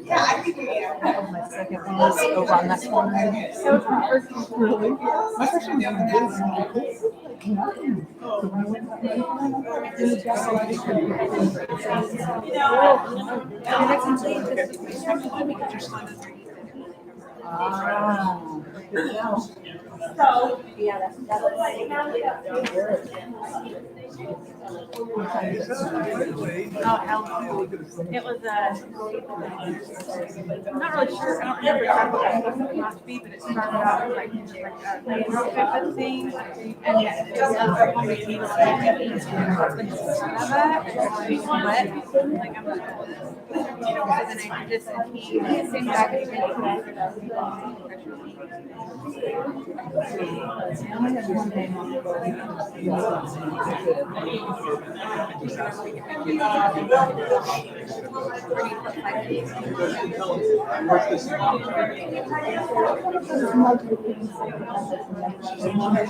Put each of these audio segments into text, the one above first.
Yeah, I think we have. My second one was over on that corner. Really? My first one So, Yeah, that's It was I'm not really sure. I don't remember exactly what it was supposed to be, but it started out like a outfit thing, and yet it just home became of that, and it's wet. Like I'm so then I just same back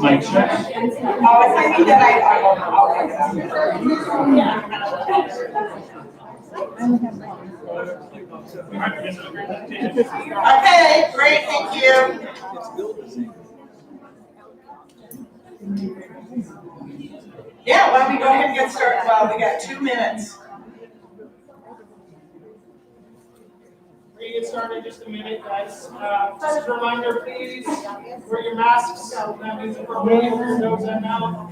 Mic check. I think that okay, great, thank you. Yeah, why don't we go ahead and get started? Well, we got 2 minutes. We're going to get started in just a minute, guys. Just as a reminder, please wear your masks. That means appropriately over your nose and mouth.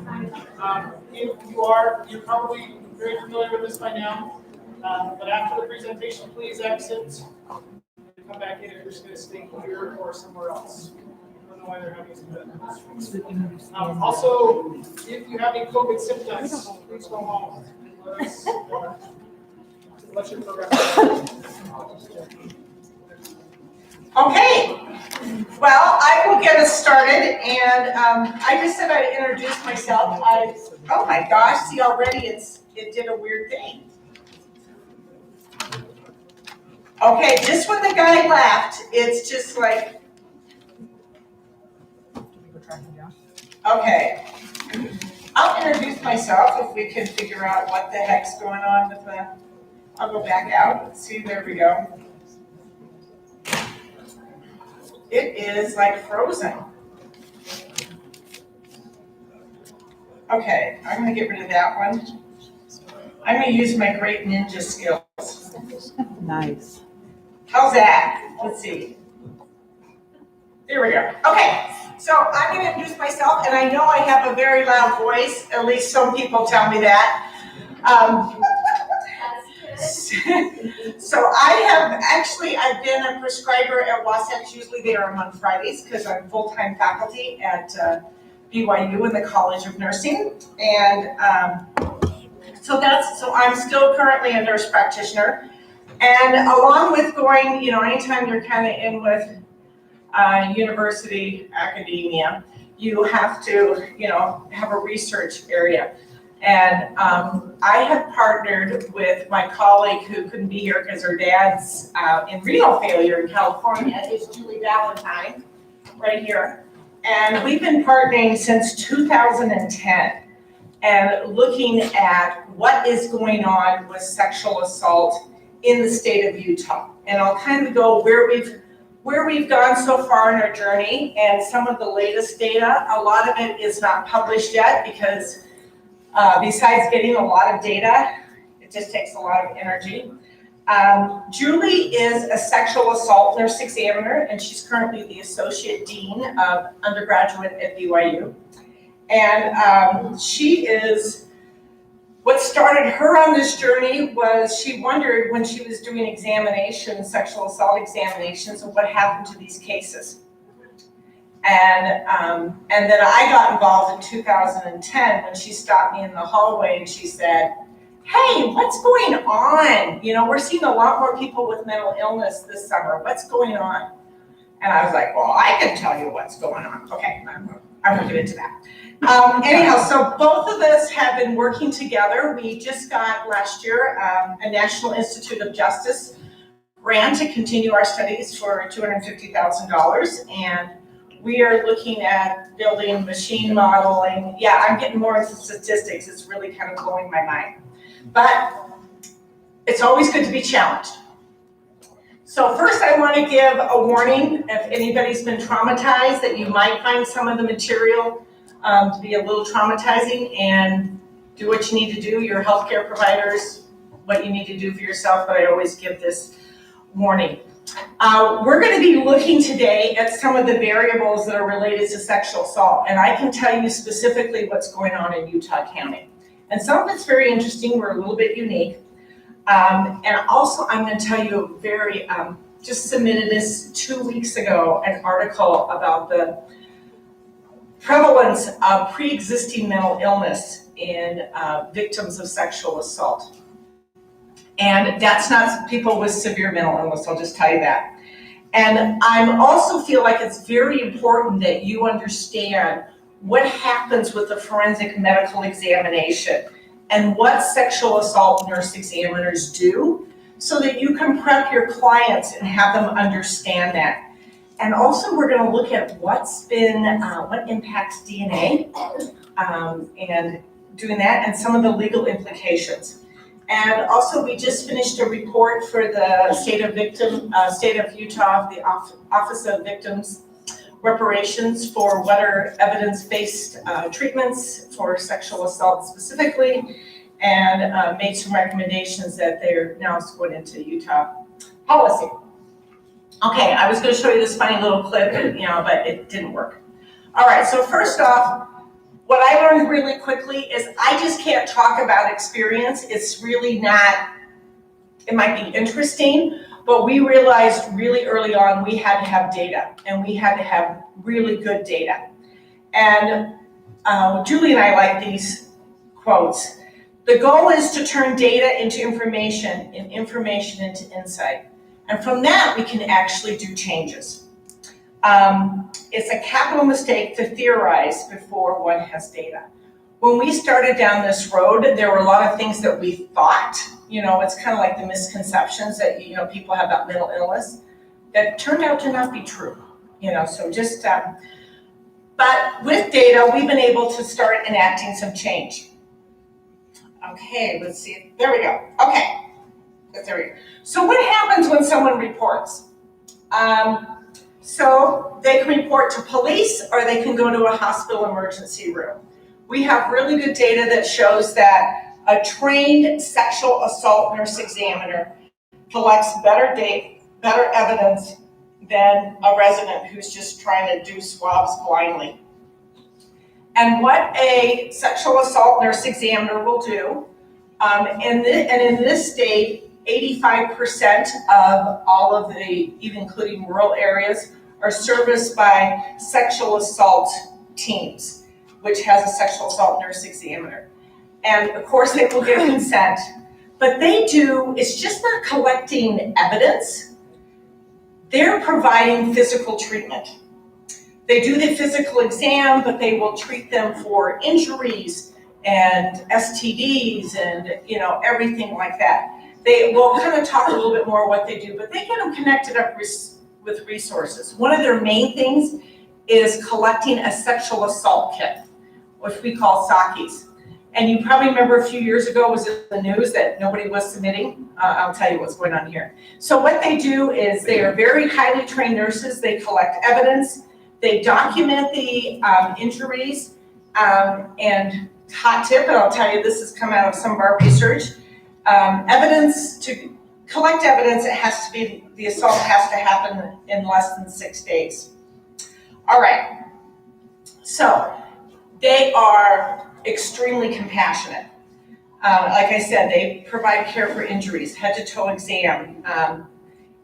If you are, you're probably very familiar with this by now. But after the presentation, please exit and come back in if you're just going to stay here or somewhere else. I don't know why they're having us do that. Also, if you have any COVID symptoms, please go home. Let your program. Okay, well, I will get us started, and I just said I'd introduce myself. Oh my gosh, see already it did a weird thing. Okay, just when the guy left, it's just like, okay. I'll introduce myself if we can figure out what the heck's going on with the, I'll go back out. See, there we go. It is like frozen. Okay, I'm gonna get rid of that one. I'm gonna use my great ninja skills. Nice. How's that? Let's see. There we go. Okay, so I'm gonna introduce myself, and I know I have a very loud voice, at least some people tell me that. So I've been a prescriber at Wasatch. Usually they are on Fridays because I'm full-time faculty at BYU in the College of Nursing. And so I'm still currently a nurse practitioner. And along with going, anytime you're kind of in with university academia, you have to, have a research area. And I have partnered with my colleague who couldn't be here because her dad's in renal failure in California. It's Julie Valentine, right here. And we've been partnering since 2010 and looking at what is going on with sexual assault in the state of Utah. And I'll kind of go where we've gone so far in our journey and some of the latest data. A lot of it is not published yet because besides getting a lot of data, it just takes a lot of energy. Julie is a sexual assault nurse examiner, and she's currently the Associate Dean of Undergraduate at BYU. And what started her on this journey was she wondered when she was doing examinations, sexual assault examinations, of what happened to these cases. And then I got involved in 2010 when she stopped me in the hallway and she said, "Hey, what's going on? We're seeing a lot more people with mental illness this summer. What's going on?" And I was like, "Well, I can tell you what's going on." Okay, I won't get into that. Anyhow, so both of us have been working together. We just got last year a National Institute of Justice grant to continue our studies for $250,000. And We are looking at building machine modeling. Yeah, I'm getting more into statistics. It's really kind of blowing my mind. But it's always good to be challenged. So first I want to give a warning if anybody's been traumatized that you might find some of the material to be a little traumatizing, and do what you need to do, your healthcare providers, what you need to do for yourself, but I always give this warning. We're going to be looking today at some of the variables that are related to sexual assault, and I can tell you specifically what's going on in Utah County. And some of it's very interesting, we're a little bit unique. And also I'm going to tell you a very, just submitted this 2 weeks ago, an article about the prevalence of pre-existing mental illness in victims of sexual assault. And that's not people with severe mental illness, I'll just tell you that. And I also feel like it's very important that you understand what happens with the forensic medical examination and what sexual assault nurse examiners do so that you can prep your clients and have them understand that. And also we're going to look at what's been, what impacts DNA and doing that and some of the legal implications. And also we just finished a report for the state of Utah, the Office of Victims Reparations for what are evidence-based treatments for sexual assault specifically, and made some recommendations that they're now going into Utah policy. Okay, I was going to show you this funny little clip, but it didn't work. All right, so first off, what I learned really quickly is I just can't talk about experience. It's really not, it might be interesting, but we realized really early on we had to have data, and we had to have really good data. And Julie and I like these quotes. The goal is to turn data into information and information into insight. And from that, we can actually do changes. It's a capital mistake to theorize before one has data. When we started down this road, there were a lot of things that we thought, it's kind of like the misconceptions that, people have about mental illness that turned out to not be true, so just, but with data, we've been able to start enacting some change. Okay, let's see, there we go, okay, there we go. So what happens when someone reports? So they can report to police or they can go to a hospital emergency room. We have really good data that shows that a trained sexual assault nurse examiner collects better evidence than a resident who's just trying to do swabs blindly. And what a sexual assault nurse examiner will do, and in this state, 85% of all of the, even including rural areas, are serviced by sexual assault teams, which has a sexual assault nurse examiner. And of course they will get consent, but it's just not collecting evidence, they're providing physical treatment. They do the physical exam, but they will treat them for injuries and STDs and everything like that. They will kind of talk a little bit more what they do, but they get them connected up with resources. One of their main things is collecting a sexual assault kit, which we call SAKIs. And you probably remember a few years ago was in the news that nobody was submitting. I'll tell you what's going on here. So what they do is they are very highly trained nurses. They collect evidence. They document the injuries. And hot tip, and I'll tell you this has come out of some of our research, to collect evidence, the assault has to happen in less than 6 days. All right, so they are extremely compassionate. Like I said, they provide care for injuries, head-to-toe exam,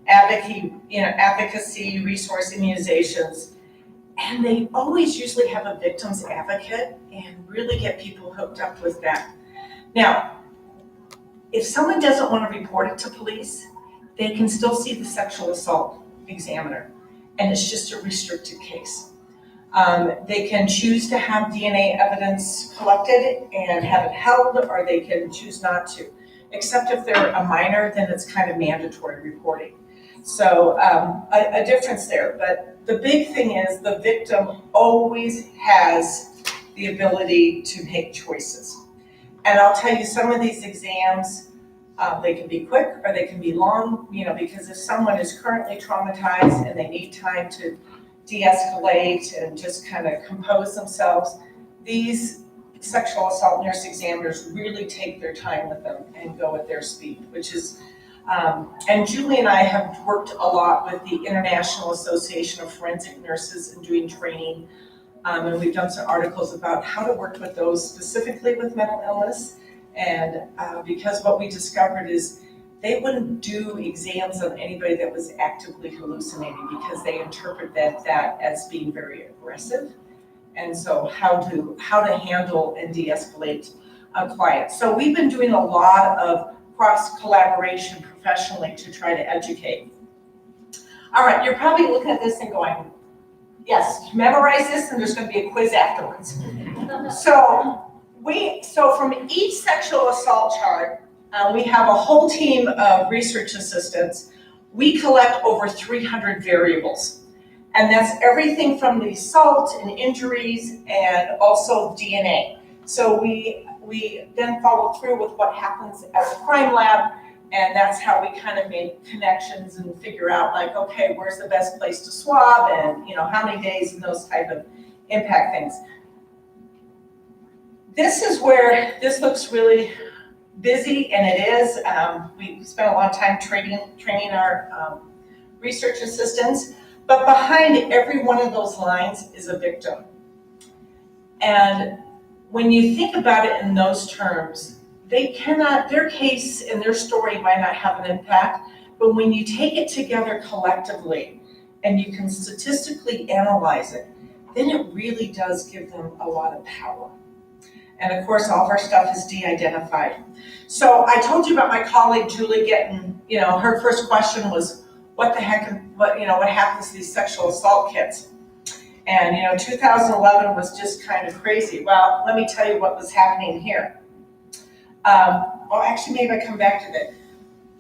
advocacy, resource immunizations, and they always usually have a victim's advocate and really get people hooked up with that. Now, if someone doesn't want to report it to police, they can still see the sexual assault examiner, and it's just a restricted case. They can choose to have DNA evidence collected and have it held, or they can choose not to. Except if they're a minor, then it's kind of mandatory reporting. So a difference there, but the big thing is the victim always has the ability to make choices. And I'll tell you, some of these exams, they can be quick or they can be long, because if someone is currently traumatized and they need time to de-escalate and just kind of compose themselves, these sexual assault nurse examiners really take their time with them and go at their speed, which is, and Julie and I have worked a lot with the International Association of Forensic Nurses and doing training, and we've done some articles about how to work with those specifically with mental illness. And because what we discovered is they wouldn't do exams on anybody that was actively hallucinating because they interpret that as being very aggressive. And so how to handle and de-escalate clients. So we've been doing a lot of cross-collaboration professionally to try to educate. All right, you're probably looking at this and going, yes, memorize this and there's going to be a quiz afterwards. So from each sexual assault charge, we have a whole team of research assistants. We collect over 300 variables. And that's everything from the assault and injuries and also DNA. So we then follow through with what happens at the crime lab, and that's how we kind of make connections and figure out like, okay, where's the best place to swab and how many days and those type of impact things. This is where this looks really busy, and it is. We spent a lot of time training our research assistants. But behind every one of those lines is a victim. And when you think about it in those terms, their case and their story might not have an impact, but when you take it together collectively and you can statistically analyze it, then it really does give them a lot of power. And of course, all of our stuff is de-identified. So I told you about my colleague, Julie, getting, her first question was, what the heck, what happens to these sexual assault kits? And 2011 was just kind of crazy. Well, let me tell you what was happening here. Well, actually, maybe I come back to that.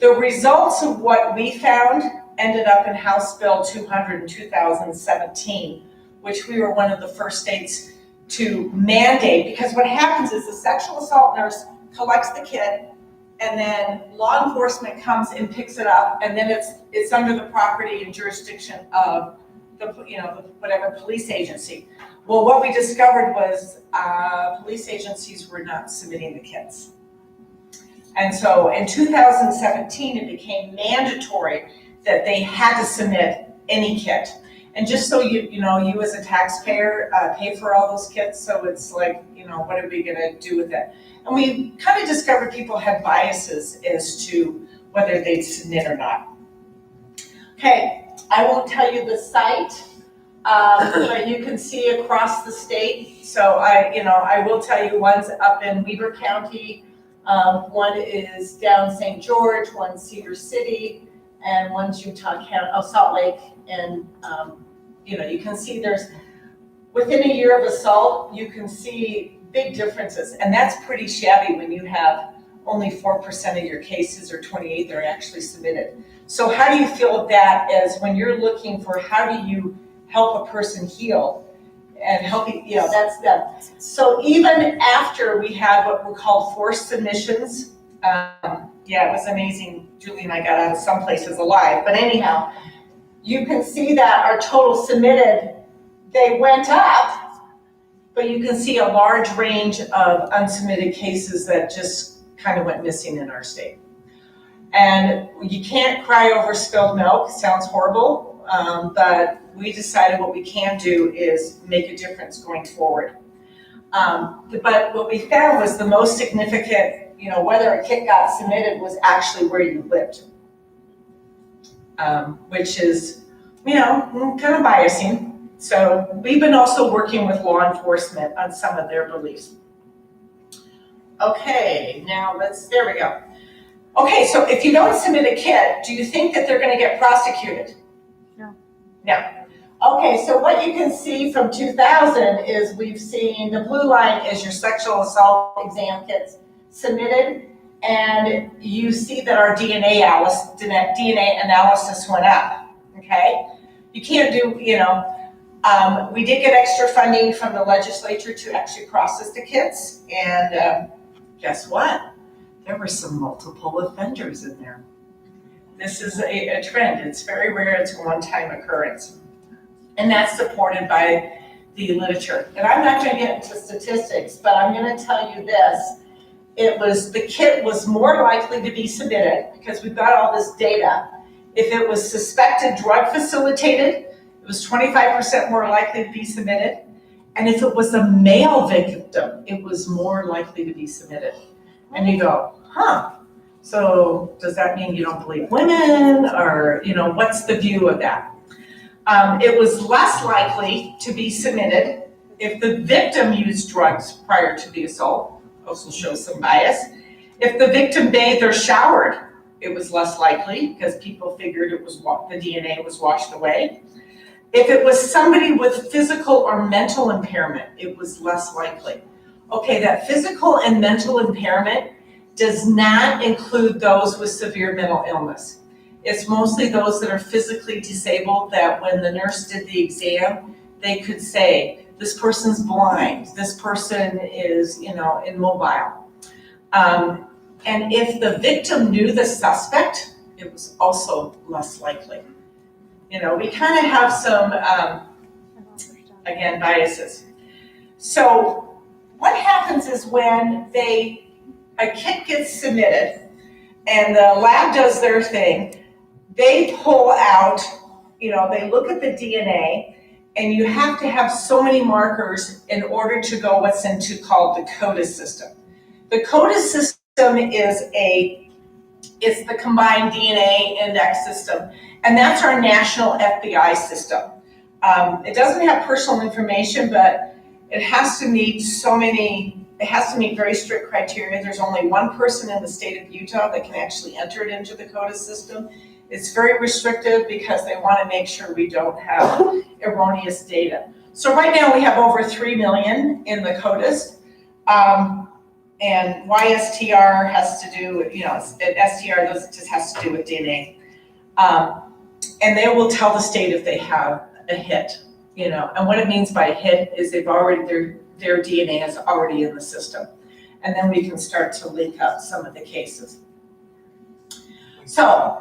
The results of what we found ended up in House Bill 200 in 2017, which we were one of the first states to mandate, because what happens is the sexual assault nurse collects the kit, and then law enforcement comes and picks it up, and then it's under the property and jurisdiction of the whatever police agency. Well, what we discovered was police agencies were not submitting the kits. And so in 2017, it became mandatory that they had to submit any kit. And just so you as a taxpayer pay for all those kits, so it's like, what are we gonna do with that? And we kind of discovered people had biases as to whether they'd submit or not. Okay, I won't tell you the site, but you can see across the state. So I will tell you, one's up in Weber County, one is down St. George, one's Cedar City, and one's Utah County, Salt Lake, and you can see there's, within a year of assault, you can see big differences, and that's pretty shabby when you have only 4% of your cases or 28 that are actually submitted. So how do you feel that as when you're looking for how do you help a person heal and helping, that's that. So even after we had what were called forced submissions, it was amazing. Julie and I got out of some places alive, but anyhow, you can see that our total submitted, they went up, but you can see a large range of unsubmitted cases that just kind of went missing in our state. And you can't cry over spilled milk, sounds horrible, but we decided what we can do is make a difference going forward. But what we found was the most significant, whether a kit got submitted was actually where you lived, which is, kind of biasing. So we've been also working with law enforcement on some of their beliefs. Okay, now there we go. Okay, so if you don't submit a kit, do you think that they're going to get prosecuted? No. No. Okay, so what you can see from 2000 is we've seen the blue line is your sexual assault exam kits submitted, and you see that our DNA analysis went up, okay? You can't do, we did get extra funding from the legislature to actually process the kits, and guess what? There were some multiple offenders in there. This is a trend. It's very rare. It's a one-time occurrence. And that's supported by the literature. And I'm not going to get into statistics, but I'm going to tell you this. The kit was more likely to be submitted, because we've got all this data. If it was suspected drug facilitated, it was 25% more likely to be submitted. And if it was a male victim, it was more likely to be submitted. And you go, huh, so does that mean you don't believe women, or, what's the view of that? It was less likely to be submitted if the victim used drugs prior to the assault, also shows some bias. If the victim bathed or showered, it was less likely, because people figured the DNA was washed away. If it was somebody with physical or mental impairment, it was less likely. Okay, that physical and mental impairment does not include those with severe mental illness. It's mostly those that are physically disabled, that when the nurse did the exam, they could say, this person's blind, this person is, immobile. And if the victim knew the suspect, it was also less likely. We kind of have some, again, biases. So what happens is when a kit gets submitted and the lab does their thing, they pull out, they look at the DNA, and you have to have so many markers in order to go what's called the CODIS system. The CODIS system it's the combined DNA index system, and that's our national FBI system. It doesn't have personal information, but it has to meet very strict criteria. There's only one person in the state of Utah that can actually enter it into the CODIS system. It's very restrictive because they want to make sure we don't have erroneous data. So right now we have over 3 million in the CODIS, and YSTR has to do with, STR just has to do with DNA. And they will tell the state if they have a hit, and what it means by a hit is their DNA is already in the system. And then we can start to link up some of the cases. So,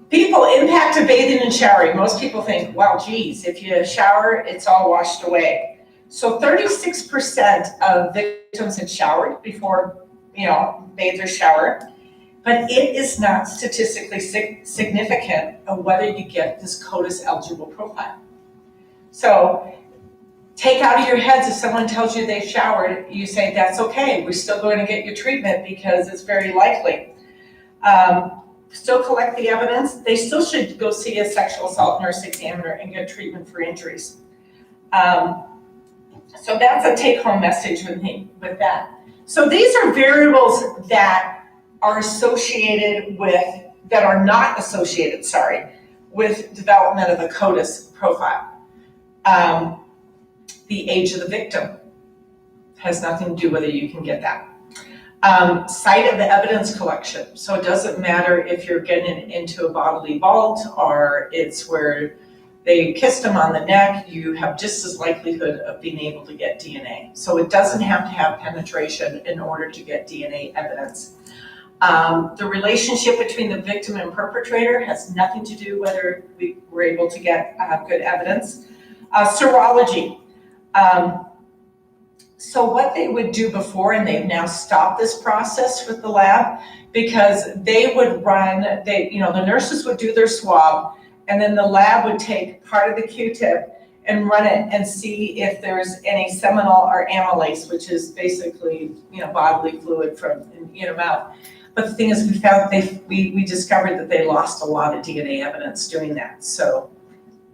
people impact of bathing and showering. Most people think, well, geez, if you shower, it's all washed away. So 36% of victims had showered before, bathed or showered, but it is not statistically significant of whether you get this CODIS eligible profile. So take out of your heads if someone tells you they've showered, you say, that's okay, we're still going to get your treatment because it's very likely. Still collect the evidence. They still should go see a sexual assault nurse examiner and get treatment for injuries. So that's a take-home message with that. So these are variables that are not associated, with development of a CODIS profile. The age of the victim has nothing to do whether you can get that. Site of the evidence collection. So it doesn't matter if you're getting into a bodily vault or it's where they kissed them on the neck, you have just as likelihood of being able to get DNA. So it doesn't have to have penetration in order to get DNA evidence. The relationship between the victim and perpetrator has nothing to do whether we were able to get good evidence. Serology. So what they would do before, and they've now stopped this process with the lab, because they would the nurses would do their swab, and then the lab would take part of the Q-tip and run it and see if there's any seminal or amylase, which is basically, bodily fluid from mouth. But the thing is, we discovered that they lost a lot of DNA evidence doing that. So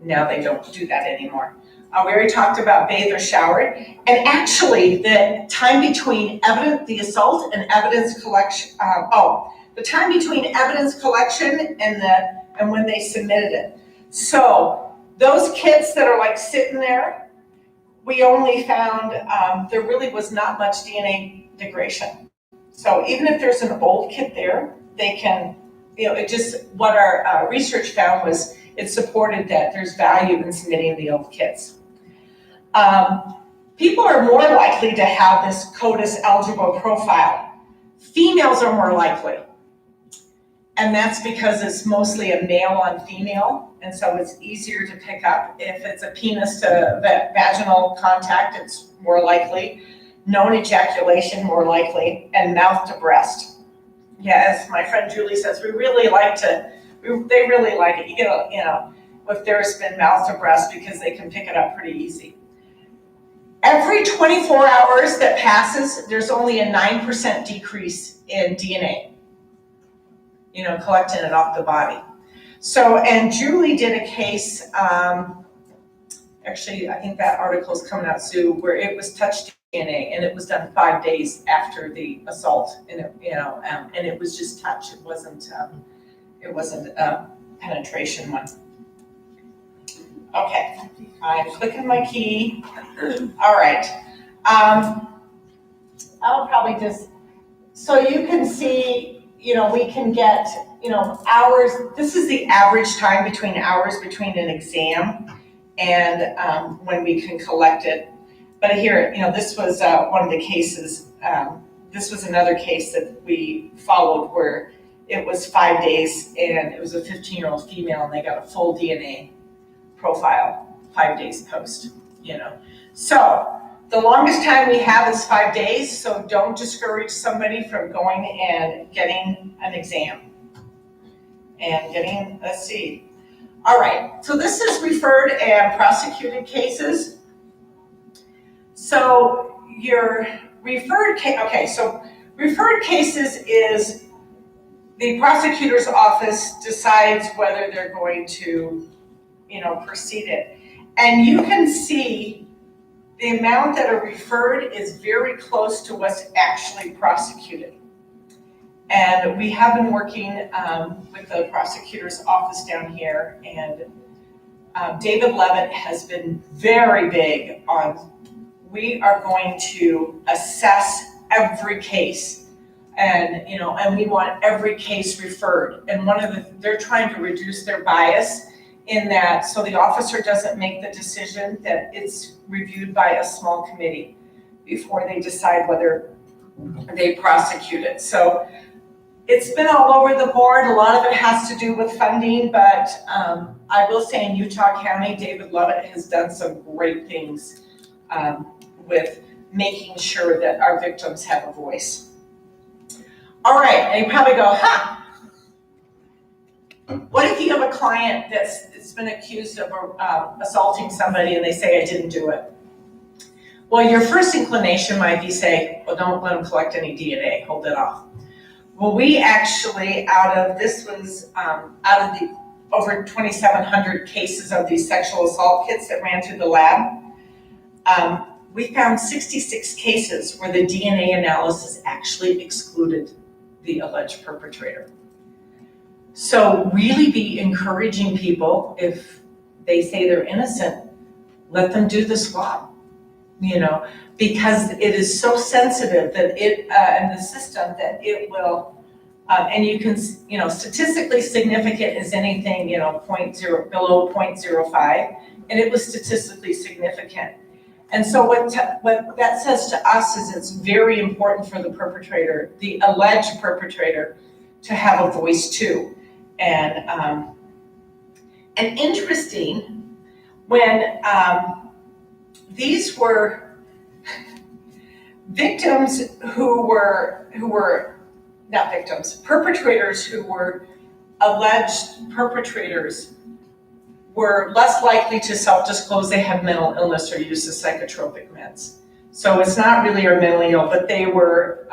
now they don't do that anymore. We already talked about bathe or showered, and actually the time between the assault and evidence collection, the time between evidence collection and when they submitted it. So those kits that are like sitting there, we only found there really was not much DNA degradation. So even if there's an old kit there, they can, what our research found was it supported that there's value in submitting the old kits. People are more likely to have this CODIS eligible profile. Females are more likely. And that's because it's mostly a male on female, and so it's easier to pick up. If it's a penis to vaginal contact, it's more likely. Known ejaculation, more likely, and mouth to breast. Yeah, as my friend Julie says, they really like it. You get, if there's been mouth to breast, because they can pick it up pretty easy. Every 24 hours that passes, there's only a 9% decrease in DNA, collecting it off the body. So, and Julie did a case, actually, I think that article's coming out soon, where it was touch DNA, and it was done 5 days after the assault, and it was just touch. It wasn't a penetration one. Okay, I'm clicking my key. All right. I'll probably just, so you can see, we can get, hours. This is the average time between an exam and when we can collect it. But here, this was one of the cases, this was another case that we followed where it was 5 days and it was a 15-year-old female and they got a full DNA profile 5 days post, So the longest time we have is 5 days, so don't discourage somebody from going and getting an exam and getting a C. All right, so this is referred and prosecuted cases. So your referred case, okay, so referred cases is the prosecutor's office decides whether they're going to, proceed it. And you can see the amount that are referred is very close to what's actually prosecuted. And we have been working with the prosecutor's office down here, and David Levitt has been very big on, we are going to assess every case, and we want every case referred. And they're trying to reduce their bias in that, so the officer doesn't make the decision, that it's reviewed by a small committee before they decide whether they prosecute it. So it's been all over the board. A lot of it has to do with funding, but I will say in Utah County, David Levitt has done some great things with making sure that our victims have a voice. All right, and you probably go, what if you have a client that's been accused of assaulting somebody and they say, I didn't do it? Well, your first inclination might be say, well, don't let them collect any DNA, hold it off. Well, we actually, out of the over 2,700 cases of these sexual assault kits that ran through the lab, we found 66 cases where the DNA analysis actually excluded the alleged perpetrator. So really be encouraging people, if they say they're innocent, let them do the swab, because it is so sensitive that it, in the system, that it will, and you can, statistically significant is anything, below 0.05, and it was statistically significant. And so what that says to us is it's very important for the perpetrator, the alleged perpetrator, to have a voice too. And interesting, when these were victims perpetrators who were alleged perpetrators were less likely to self-disclose they had mental illness or use the psychotropic meds. So it's not really are mentally ill, but they were,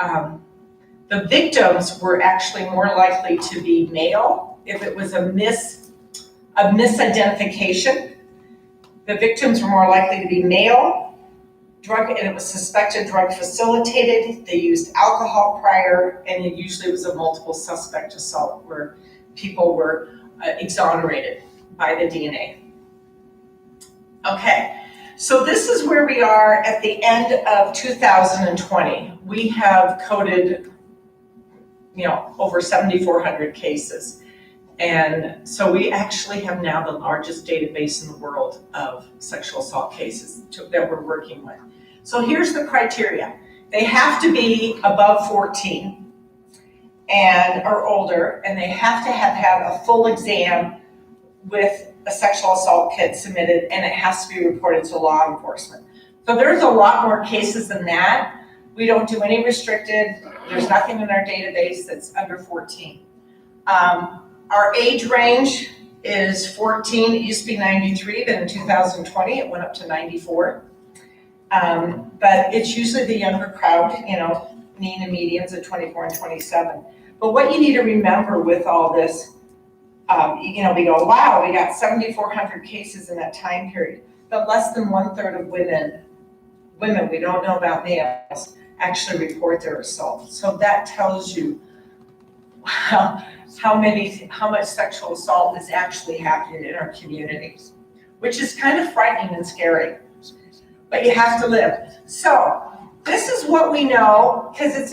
the victims were actually more likely to be male if it was a misidentification. The victims were more likely to be male, and it was suspected drug facilitated. They used alcohol prior, and it usually was a multiple suspect assault where people were exonerated by the DNA. Okay, so this is where we are at the end of 2020. We have coded, over 7,400 cases. And so we actually have now the largest database in the world of sexual assault cases that we're working with. So here's the criteria. They have to be above 14 and or older, and they have to have had a full exam with a sexual assault kit submitted, and it has to be reported to law enforcement. So there's a lot more cases than that. We don't do any restricted. There's nothing in our database that's under 14. Our age range is 14. It used to be 93, then in 2020 it went up to 94. But it's usually the younger crowd, you know, mean and medians at 24 and 27. But what you need to remember with all this, you know, we go, wow, we got 7,400 cases in that time period, but less than 1/3 of women, we don't know about males, actually report their assault. So that tells you how much sexual assault is actually happening in our communities, which is kind of frightening and scary, but you have to live. So this is what we know, because it's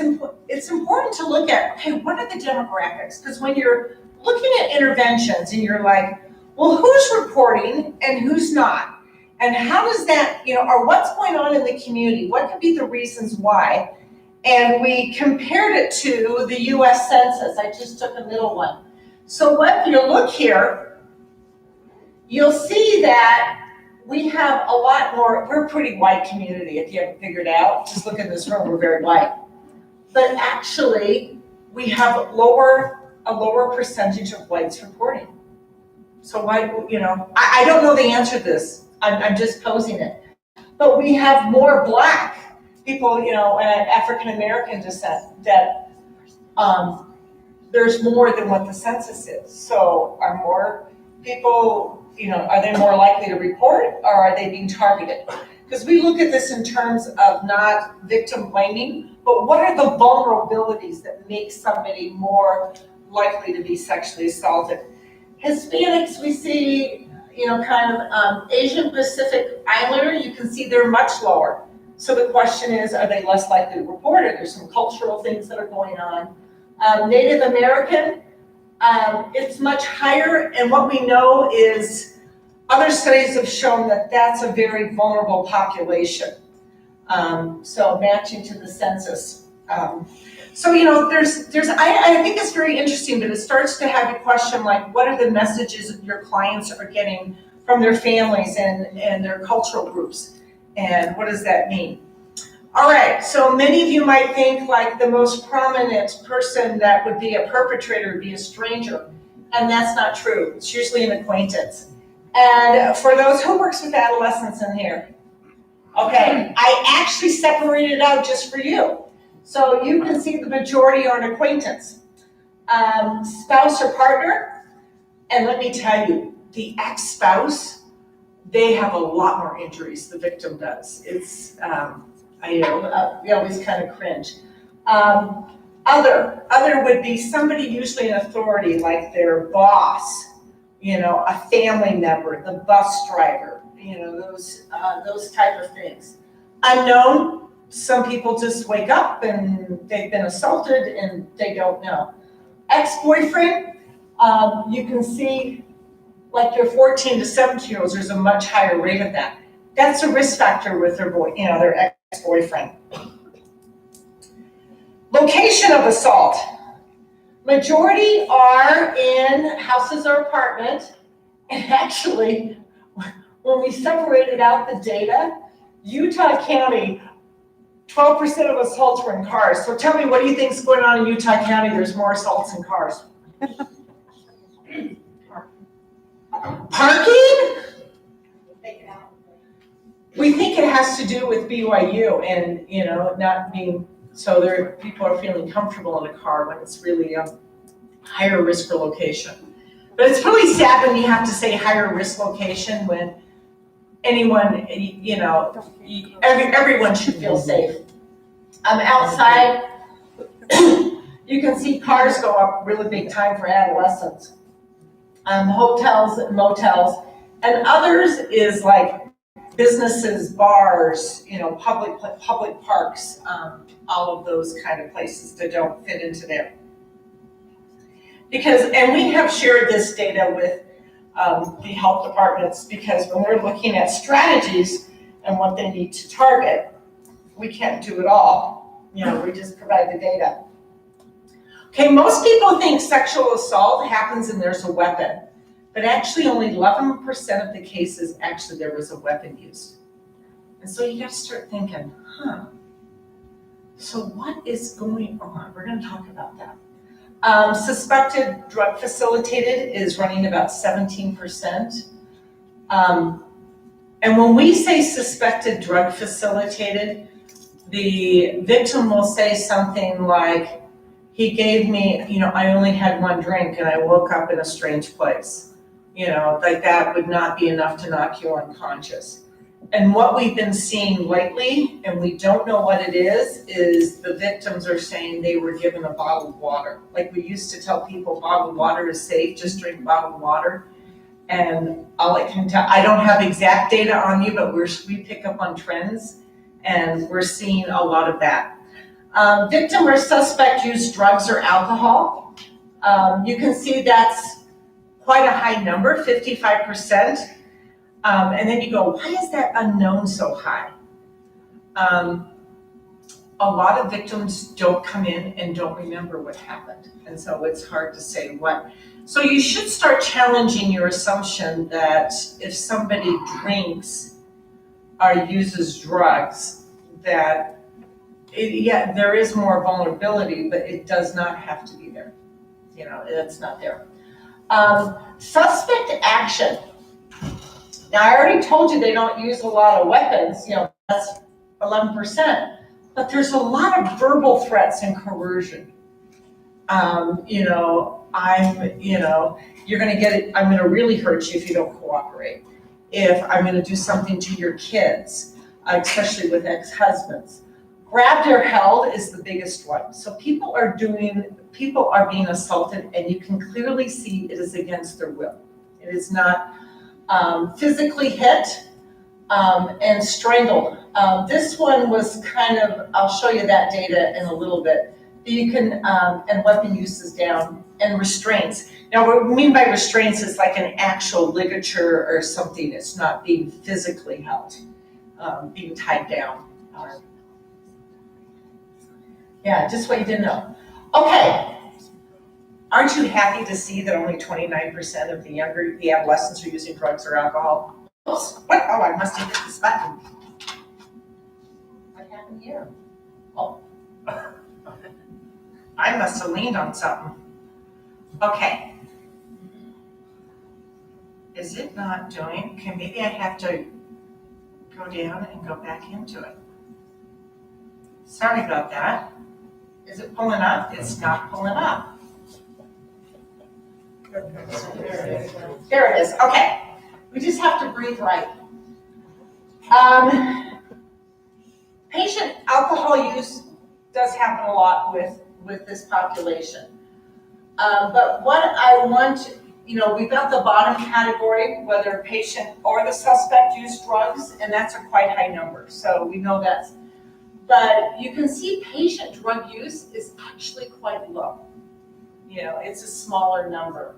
important to look at, okay, what are the demographics? Because when you're looking at interventions and you're like, well, who's reporting and who's not? And how does that, you know, or what's going on in the community? What could be the reasons why? And we compared it to the US Census. I just took a middle one. So if you look here, you'll see that we have a lot more, we're a pretty white community if you haven't figured out. Just look in this room, we're very white. But actually, we have a lower percentage of whites reporting. So why, you know, I don't know the answer to this. I'm just posing it. But we have more Black people, you know, and African-American descent that there's more than what the census is. So are more people, you know, are they more likely to report, or are they being targeted? Because we look at this in terms of not victim blaming, but what are the vulnerabilities that make somebody more likely to be sexually assaulted? Hispanics, we see, you know, kind of Asian Pacific Islander, you can see they're much lower. So the question is, are they less likely to report it? There's some cultural things that are going on. Native American, it's much higher, and what we know is other studies have shown that that's a very vulnerable population. So matching to the census. So, you know, I think it's very interesting, but it starts to have a question like, what are the messages your clients are getting from their families and their cultural groups? And what does that mean? All right, so many of you might think like the most prominent person that would be a perpetrator would be a stranger, and that's not true. It's usually an acquaintance. And for those who works with adolescents in here, okay, I actually separated out just for you. So you can see the majority are an acquaintance. Spouse or partner, and let me tell you, the ex-spouse, they have a lot more injuries, the victim does. It's, I know, we always kind of cringe. Other would be somebody usually in authority, like their boss, you know, a family member, the bus driver, you know, those type of things. Unknown, some people just wake up and they've been assaulted and they don't know. Ex-boyfriend, you can see like your 14 to 17-year-olds, there's a much higher rate of that. That's a risk factor with their their ex-boyfriend. Location of assault. Majority are in houses or apartment. And actually, when we separated out the data, Utah County, 12% of assaults were in cars. So tell me, what do you think is going on in Utah County? There's more assaults in cars. Parking? We think it has to do with BYU and, you know, not being, so people are feeling comfortable in a car when it's really a higher risk location. But it's really sad when you have to say higher risk location when anyone, you know, everyone should feel safe. Outside, you can see cars go up really big time for adolescents. Hotels and motels, and others is like businesses, bars, you know, public parks, all of those kind of places that don't fit into there. Because, and we have shared this data with the health departments, because when we're looking at strategies and what they need to target, we can't do it all. You know, we just provide the data. Okay, most people think sexual assault happens and there's a weapon, but actually only 11% of the cases actually there was a weapon used. And so you gotta start thinking, so what is going on? We're gonna talk about that. Suspected drug facilitated is running about 17%. And when we say suspected drug facilitated, the victim will say something like, he gave me, you know, I only had one drink and I woke up in a strange place. You know, like that would not be enough to knock you unconscious. And what we've been seeing lately, and we don't know what it is the victims are saying they were given a bottled water. Like we used to tell people bottled water is safe, just drink bottled water. And all I can tell, I don't have exact data on you, but we pick up on trends and we're seeing a lot of that. Victim or suspect used drugs or alcohol. You can see that's quite a high number, 55%. And then you go, why is that unknown so high? A lot of victims don't come in and don't remember what happened. And so it's hard to say what. So you should start challenging your assumption that if somebody drinks or uses drugs, that yeah, there is more vulnerability, but it does not have to be there. You know, it's not there. Suspect action. Now, I already told you they don't use a lot of weapons, you know, that's 11%, but there's a lot of verbal threats and coercion. You know, you're gonna get it, I'm gonna really hurt you if you don't cooperate. If I'm gonna do something to your kids, especially with ex-husbands. Grabbed or held is the biggest one. So people are being assaulted and you can clearly see it is against their will. It is not physically hit and strangled. This one was kind of, I'll show you that data in a little bit. You can, and weapon use is down, and restraints. Now what we mean by restraints is like an actual ligature or something. It's not being physically held, being tied down. Yeah, just what you didn't know. Okay, aren't you happy to see that only 29% of the adolescents are using drugs or alcohol? Oops, what? Oh, I must have hit this button. What happened here? Oh, I must have leaned on something. Okay. Is it not doing? Okay, maybe I have to go down and go back into it. Sorry about that. Is it pulling up? It's not pulling up. There it is. Okay. We just have to breathe right. Patient alcohol use does happen a lot with this population. But what I want, we've got the bottom category, whether patient or the suspect used drugs, and that's a quite high number. So we know that's, but you can see patient drug use is actually quite low. It's a smaller number.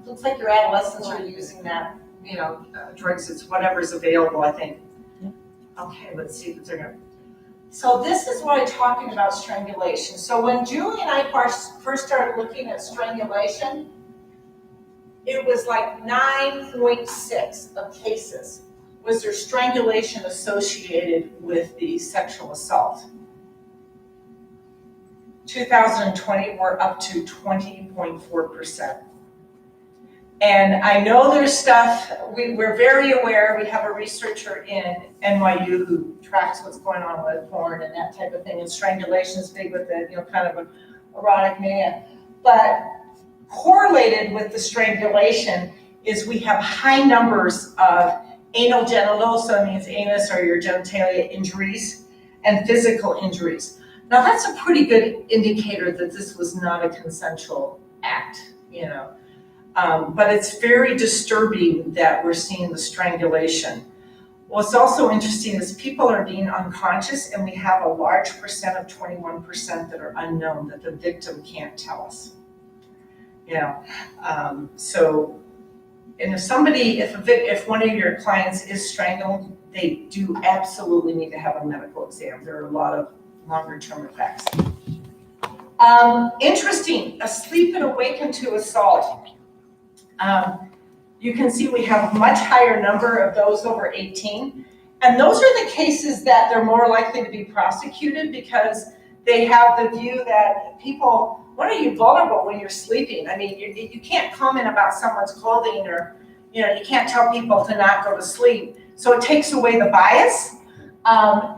Looks like your adolescents are using that, drugs, it's whatever's available, I think. Okay, let's see if they're gonna. So this is what I'm talking about strangulation. So when Julie and I first started looking at strangulation, it was like 9.6 of cases was there strangulation associated with the sexual assault. 2020, we're up to 20.4%. And I know there's stuff, we're very aware, we have a researcher in NYU who tracks what's going on with porn and that type of thing, and strangulation is big with it, kind of an erotic mania. But correlated with the strangulation is we have high numbers of anal genital, so it means anus or your genitalia injuries, and physical injuries. Now that's a pretty good indicator that this was not a consensual act, but it's very disturbing that we're seeing the strangulation. What's also interesting is people are being unconscious, and we have a large percent of 21% that are unknown, that the victim can't tell us. you know. So, and if one of your clients is strangled, they do absolutely need to have a medical exam. There are a lot of longer term effects. Interesting, asleep and awakened to assault. You can see we have a much higher number of those over 18. And those are the cases that they're more likely to be prosecuted because they have the view that people, when are you vulnerable when you're sleeping? I mean, you can't comment about someone's clothing or, you know, you can't tell people to not go to sleep. So it takes away the bias. But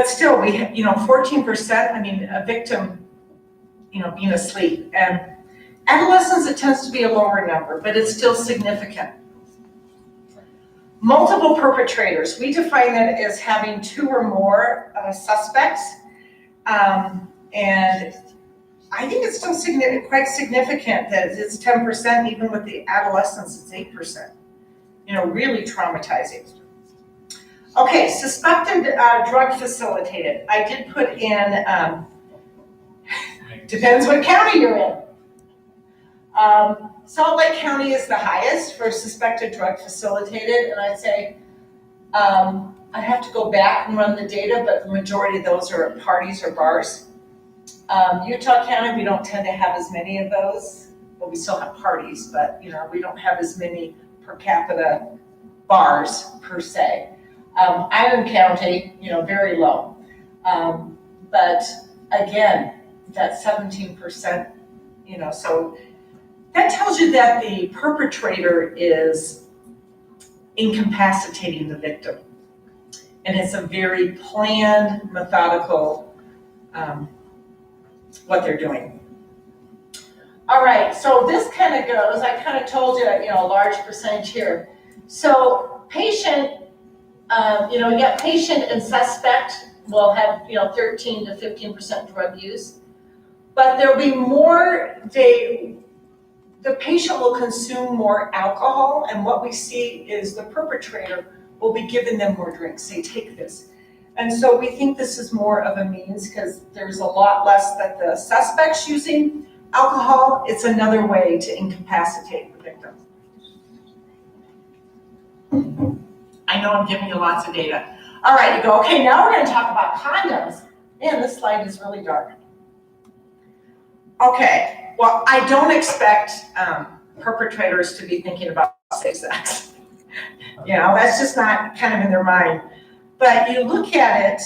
still, we, you know, 14%, I mean, a victim, you know, being asleep. And adolescents, it tends to be a lower number, but it's still significant. Multiple perpetrators, we define that as having 2 or more suspects. And I think it's still quite significant that it's 10%, even with the adolescents, it's 8%. You know, really traumatizing. Okay, suspected drug facilitated. I did put in, depends what county you're in. Salt Lake County is the highest for suspected drug facilitated, and I'd say, I'd have to go back and run the data, but the majority of those are at parties or bars. Utah County, we don't tend to have as many of those. Well, we still have parties, but you know, we don't have as many per capita bars per se. Iron County, you know, very low. But again, that 17%, you know, so that tells you that the perpetrator is incapacitating the victim. And it's a very planned, methodical, what they're doing. All right, so this kind of goes, I kind of told you, you know, a large percentage here. So patient, you know, you got patient and suspect will have, you know, 13 to 15% drug use. But there'll be more, the patient will consume more alcohol, and what we see is the perpetrator will be giving them more drinks. Say, take this. And so we think this is more of a means because there's a lot less that the suspect's using alcohol. It's another way to incapacitate the victim. I know I'm giving you lots of data. All right, you go, okay, now we're going to talk about condoms. Man, this slide is really dark. Okay, well, I don't expect perpetrators to be thinking about safe sex. You know, that's just not kind of in their mind. But you look at it,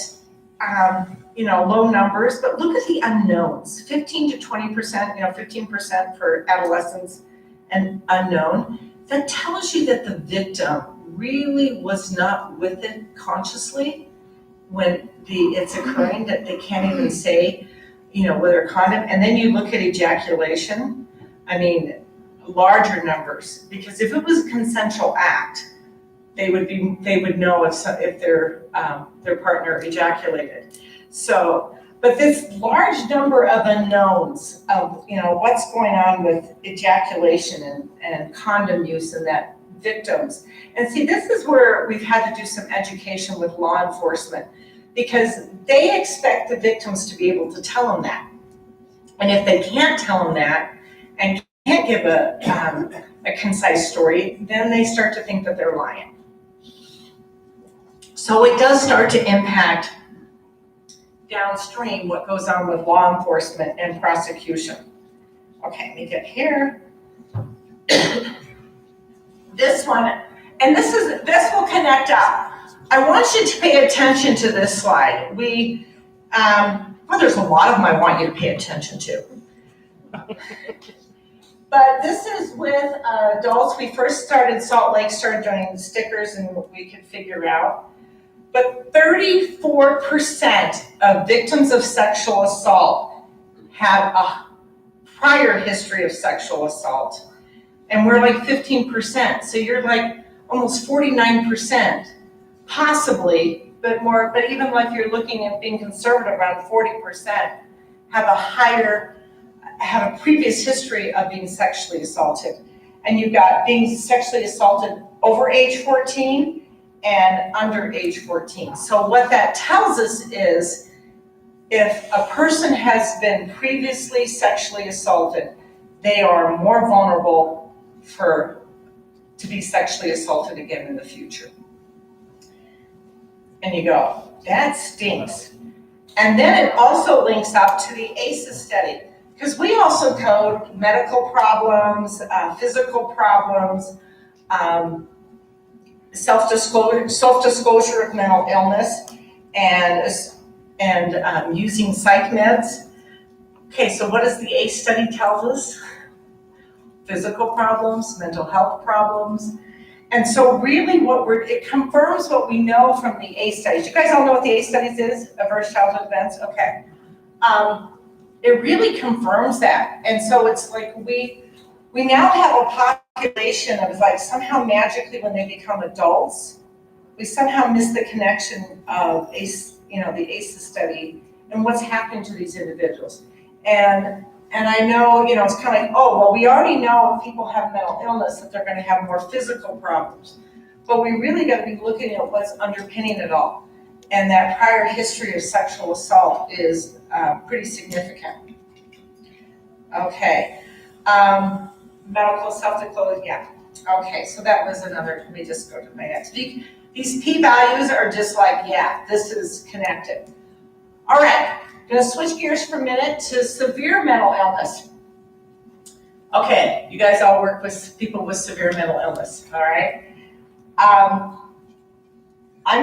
you know, low numbers, but look at the unknowns. 15 to 20%, you know, 15% for adolescents and unknown. That tells you that the victim really was not with it consciously when it's occurring, that they can't even say, you know, whether a condom. And then you look at ejaculation, I mean, larger numbers, because if it was a consensual act, they would know if their partner ejaculated. So, but this large number of unknowns of, you know, what's going on with ejaculation and condom use and that victims. And see, this is where we've had to do some education with law enforcement because they expect the victims to be able to tell them that. And if they can't tell them that and can't give a concise story, then they start to think that they're lying. So it does start to impact downstream what goes on with law enforcement and prosecution. Okay, let me get here. This one, and this will connect up. I want you to pay attention to this slide. Well, there's a lot of them I want you to pay attention to. But this is with adults. We first started, Salt Lake started doing stickers and what we could figure out. But 34% of victims of sexual assault have a prior history of sexual assault. And we're like 15%. So you're like almost 49%, possibly, but even like you're looking at being conservative, around 40% have a previous history of being sexually assaulted. And you've got being sexually assaulted over age 14 and under age 14. So what that tells us is if a person has been previously sexually assaulted, they are more vulnerable to be sexually assaulted again in the future. And you go, that stinks. And then it also links up to the ACEs study, because we also code medical problems, physical problems, self-disclosure of mental illness, and using psych meds. Okay, so what does the ACE study tell us? Physical problems, mental health problems. And so really it confirms what we know from the ACE studies. You guys all know what the ACE studies is, adverse childhood events? Okay. It really confirms that. And so it's like we now have a population of like somehow magically when they become adults, we somehow miss the connection of ACE, the ACEs study and what's happening to these individuals. And I know, it's kind of like, oh, well, we already know if people have mental illness that they're going to have more physical problems. But we really got to be looking at what's underpinning it all. And that prior history of sexual assault is pretty significant. Okay. Medical self-disclosure, yeah. Okay, so that was another, let me just go to my next. These p-values are just like, yeah, this is connected. All right. I'm going to switch gears for a minute to severe mental illness. Okay, you guys all work with people with severe mental illness, all right? I'm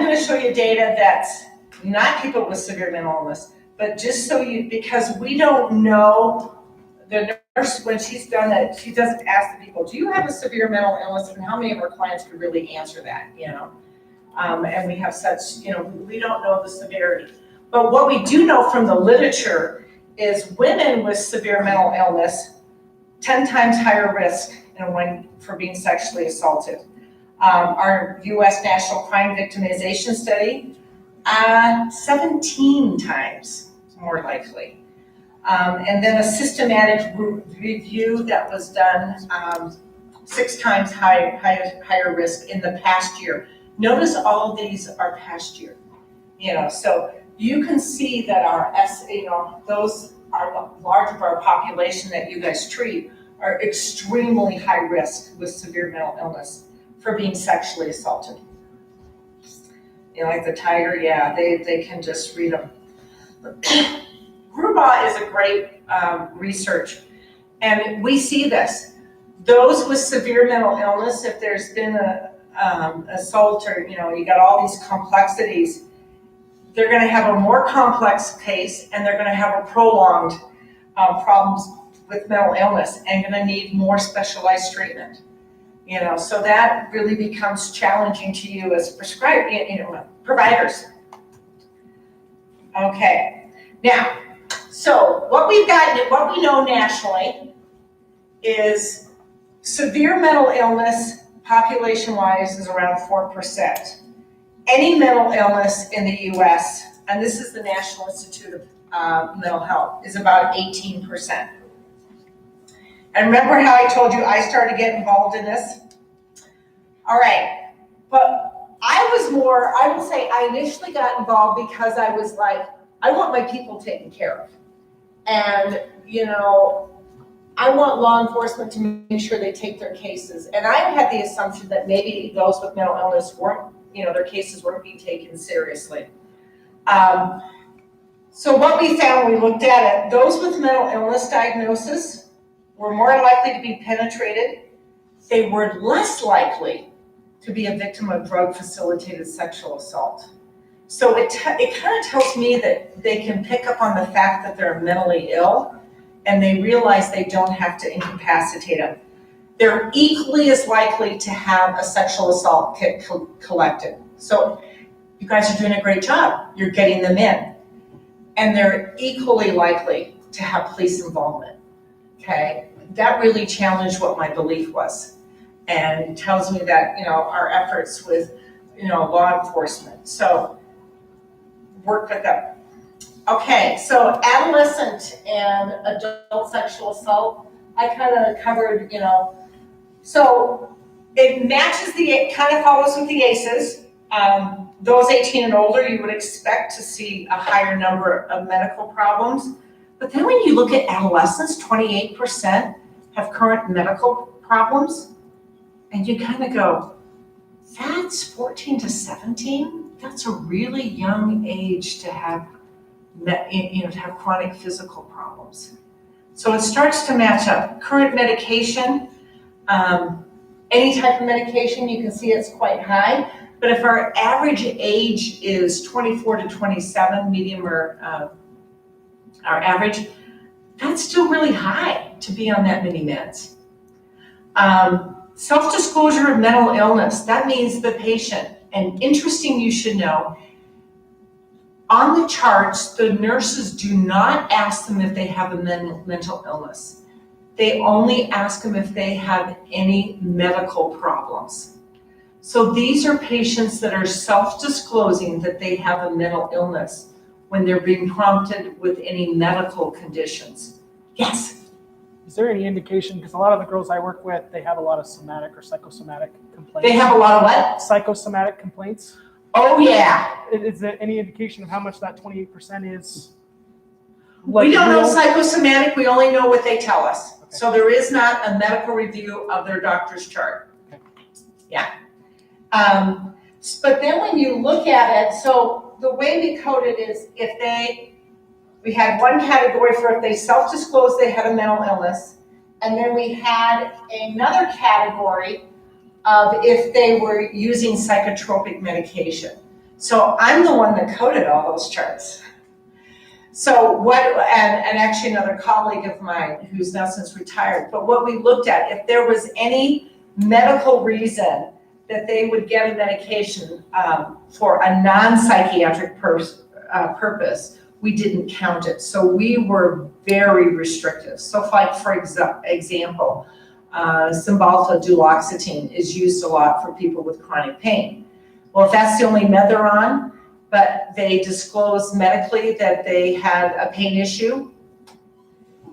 going to show you data that's not people with severe mental illness, but just so because we don't know, the nurse, when she's done it, she doesn't ask the people, do you have a severe mental illness? And how many of our clients could really answer that, And we have such, we don't know the severity. But what we do know from the literature is women with severe mental illness, 10 times higher risk for being sexually assaulted. Our US National Crime Victimization Study, 17 times more likely. And then a systematic review that was done 6 times higher risk in the past year. Notice all of these are past year, so you can see that those are the large of our population that you guys treat are extremely high risk with severe mental illness for being sexually assaulted. Like the tiger, yeah, they can just read them. Gruba is a great research, and we see this. Those with severe mental illness, if there's been a assault or, you got all these complexities, they're going to have a more complex case and they're going to have a prolonged problems with mental illness and going to need more specialized treatment. So that really becomes challenging to you as providers. Okay, now, so what we've got, what we know nationally is severe mental illness population-wise is around 4%. Any mental illness in the US, and this is the National Institute of Mental Health, is about 18%. And remember how I told you I started getting involved in this? All right, but I will say I initially got involved because I was like, I want my people taken care of. And, I want law enforcement to make sure they take their cases. And I had the assumption that maybe those with mental illness weren't, their cases weren't being taken seriously. So what we found when we looked at it, those with mental illness diagnosis were more likely to be penetrated. They were less likely to be a victim of drug-facilitated sexual assault. So it kind of tells me that they can pick up on the fact that they're mentally ill and they realize they don't have to incapacitate them. They're equally as likely to have a sexual assault kit collected. So you guys are doing a great job. You're getting them in. And they're equally likely to have police involvement, okay? That really challenged what my belief was and tells me that, our efforts with, law enforcement. So work with them. Okay, so adolescent and adult sexual assault, I kind of covered, so it kind of follows with the ACEs. those 18 and older, you would expect to see a higher number of medical problems. But then when you look at adolescents, 28% have current medical problems. And you kind of go, that's 14 to 17? That's a really young age to have, to have chronic physical problems. So it starts to match up. Current medication, any type of medication, you can see it's quite high. But if our average age is 24 to 27, medium or our average, that's still really high to be on that many meds. Self-disclosure of mental illness, that means the patient, and interesting you should know, on the charts, the nurses do not ask them if they have a mental illness. They only ask them if they have any medical problems. So these are patients that are self-disclosing that they have a mental illness when they're being prompted with any medical conditions. Yes? Is there any indication, because a lot of the girls I work with, they have a lot of somatic or psychosomatic complaints. They have a lot of what? Psychosomatic complaints. Oh, yeah. Is there any indication of how much that 28% is? We don't know real? psychosomatic, we only know what they tell us. Okay. So there is not a medical review of their doctor's chart. Okay. Yeah. But then when you look at it, so the way we code it is we had one category for if they self-disclosed they had a mental illness, and then we had another category of if they were using psychotropic medication. So I'm the one that coded all those charts. So and actually another colleague of mine who's now since retired, but what we looked at, if there was any medical reason that they would get a medication for a non-psychiatric purpose, we didn't count it. So we were very restrictive. So like for example, Cymbalta duloxetine is used a lot for people with chronic pain. Well, if that's the only med they're on, but they disclosed medically that they had a pain issue,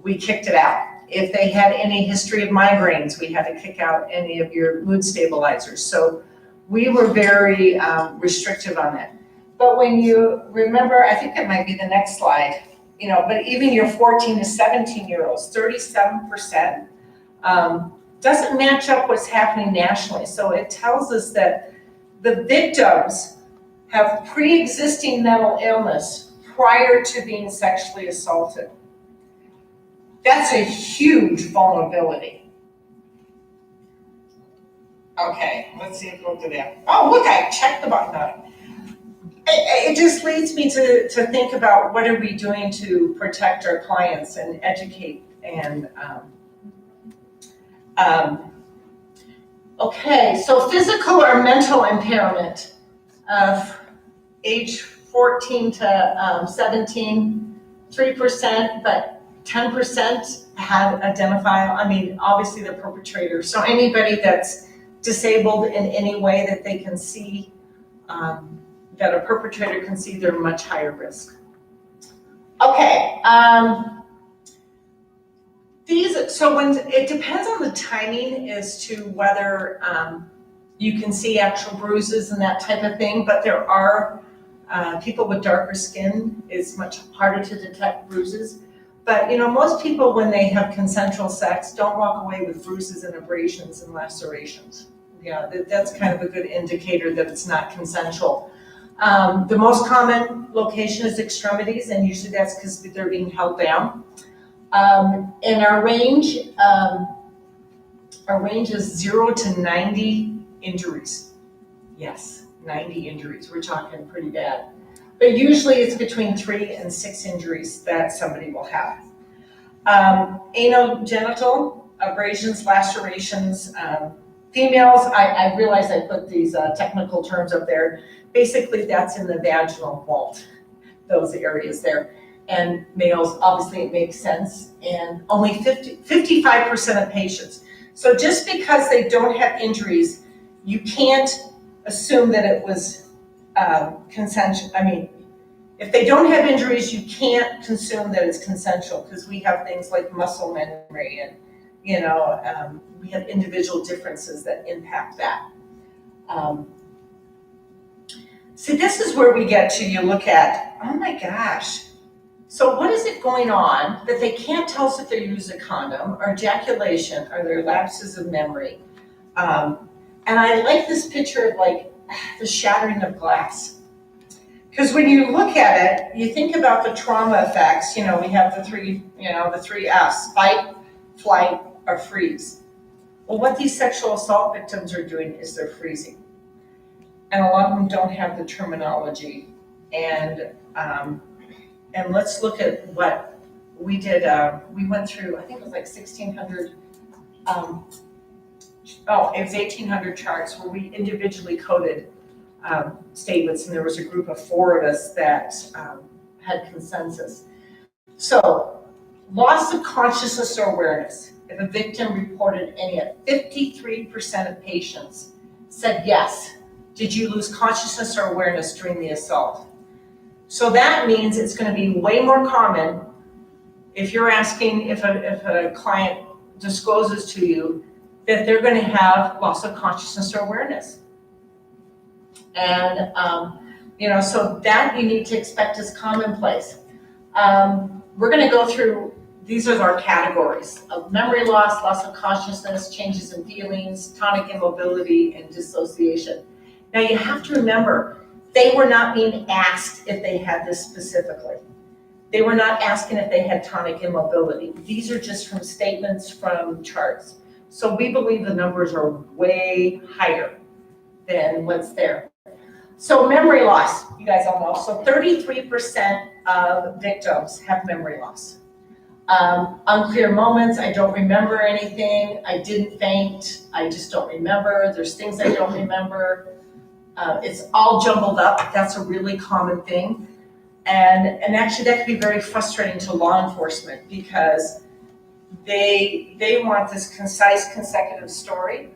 we kicked it out. If they had any history of migraines, we had to kick out any of your mood stabilizers. So we were very restrictive on that. But when you remember, I think it might be the next slide, but even your 14 to 17-year-olds, 37% doesn't match up what's happening nationally. So it tells us that the victims have pre-existing mental illness prior to being sexually assaulted. That's a huge vulnerability. Okay, let's see if we'll do that. Oh, look, I checked the button. It just leads me to think about what are we doing to protect our clients and educate and okay, so physical or mental impairment of age 14 to 17, 3%, but 10% had identified, obviously the perpetrator. So anybody that's disabled in any way that they can see, that a perpetrator can see, they're much higher risk. Okay, so when it depends on the timing as to whether you can see actual bruises and that type of thing, but there are people with darker skin, it's much harder to detect bruises. But most people when they have consensual sex don't walk away with bruises and abrasions and lacerations. Yeah, that's kind of a good indicator that it's not consensual. The most common location is extremities, and usually that's because they're being held down. And our range is 0 to 90 injuries. Yes, 90 injuries. We're talking pretty bad. But usually it's between 3 and 6 injuries that somebody will have. Anogenital abrasions, lacerations. Females, I realize I put these technical terms up there. Basically, that's in the vaginal vault, those areas there. And males, obviously it makes sense, and only 55% of patients. So just because they don't have injuries, you can't assume that it was consensual. If they don't have injuries, you can't assume that it's consensual, because we have things like muscle memory and we have individual differences that impact that. See, this is where we get to, you look at, oh my gosh. So what is it going on that they can't tell us if they use a condom or ejaculation or their lapses of memory? And I like this picture of like the shattering of glass. Because when you look at it, you think about the trauma effects, we have the three F's, fight, flight, or freeze. Well, what these sexual assault victims are doing is they're freezing. And a lot of them don't have the terminology. And let's look at what we did. We went through, I think it was like 1,600, it was 1,800 charts where we individually coded statements, and there was a group of 4 of us that had consensus. So, loss of consciousness or awareness. If a victim reported any of 53% of patients said yes. Did you lose consciousness or awareness during the assault? So that means it's going to be way more common if you're asking if a client discloses to you that they're going to have loss of consciousness or awareness. And, so that you need to expect is commonplace. We're going to go through, these are our categories of memory loss, loss of consciousness, changes in feelings, tonic immobility, and dissociation. Now you have to remember, they were not being asked if they had this specifically. They were not asking if they had tonic immobility. These are just from statements from charts. So we believe the numbers are way higher than what's there. So memory loss, you guys all know. So 33% of victims have memory loss. Unclear moments, I don't remember anything, I didn't faint, I just don't remember, there's things I don't remember. It's all jumbled up. That's a really common thing. And actually that can be very frustrating to law enforcement because they want this concise, consecutive story,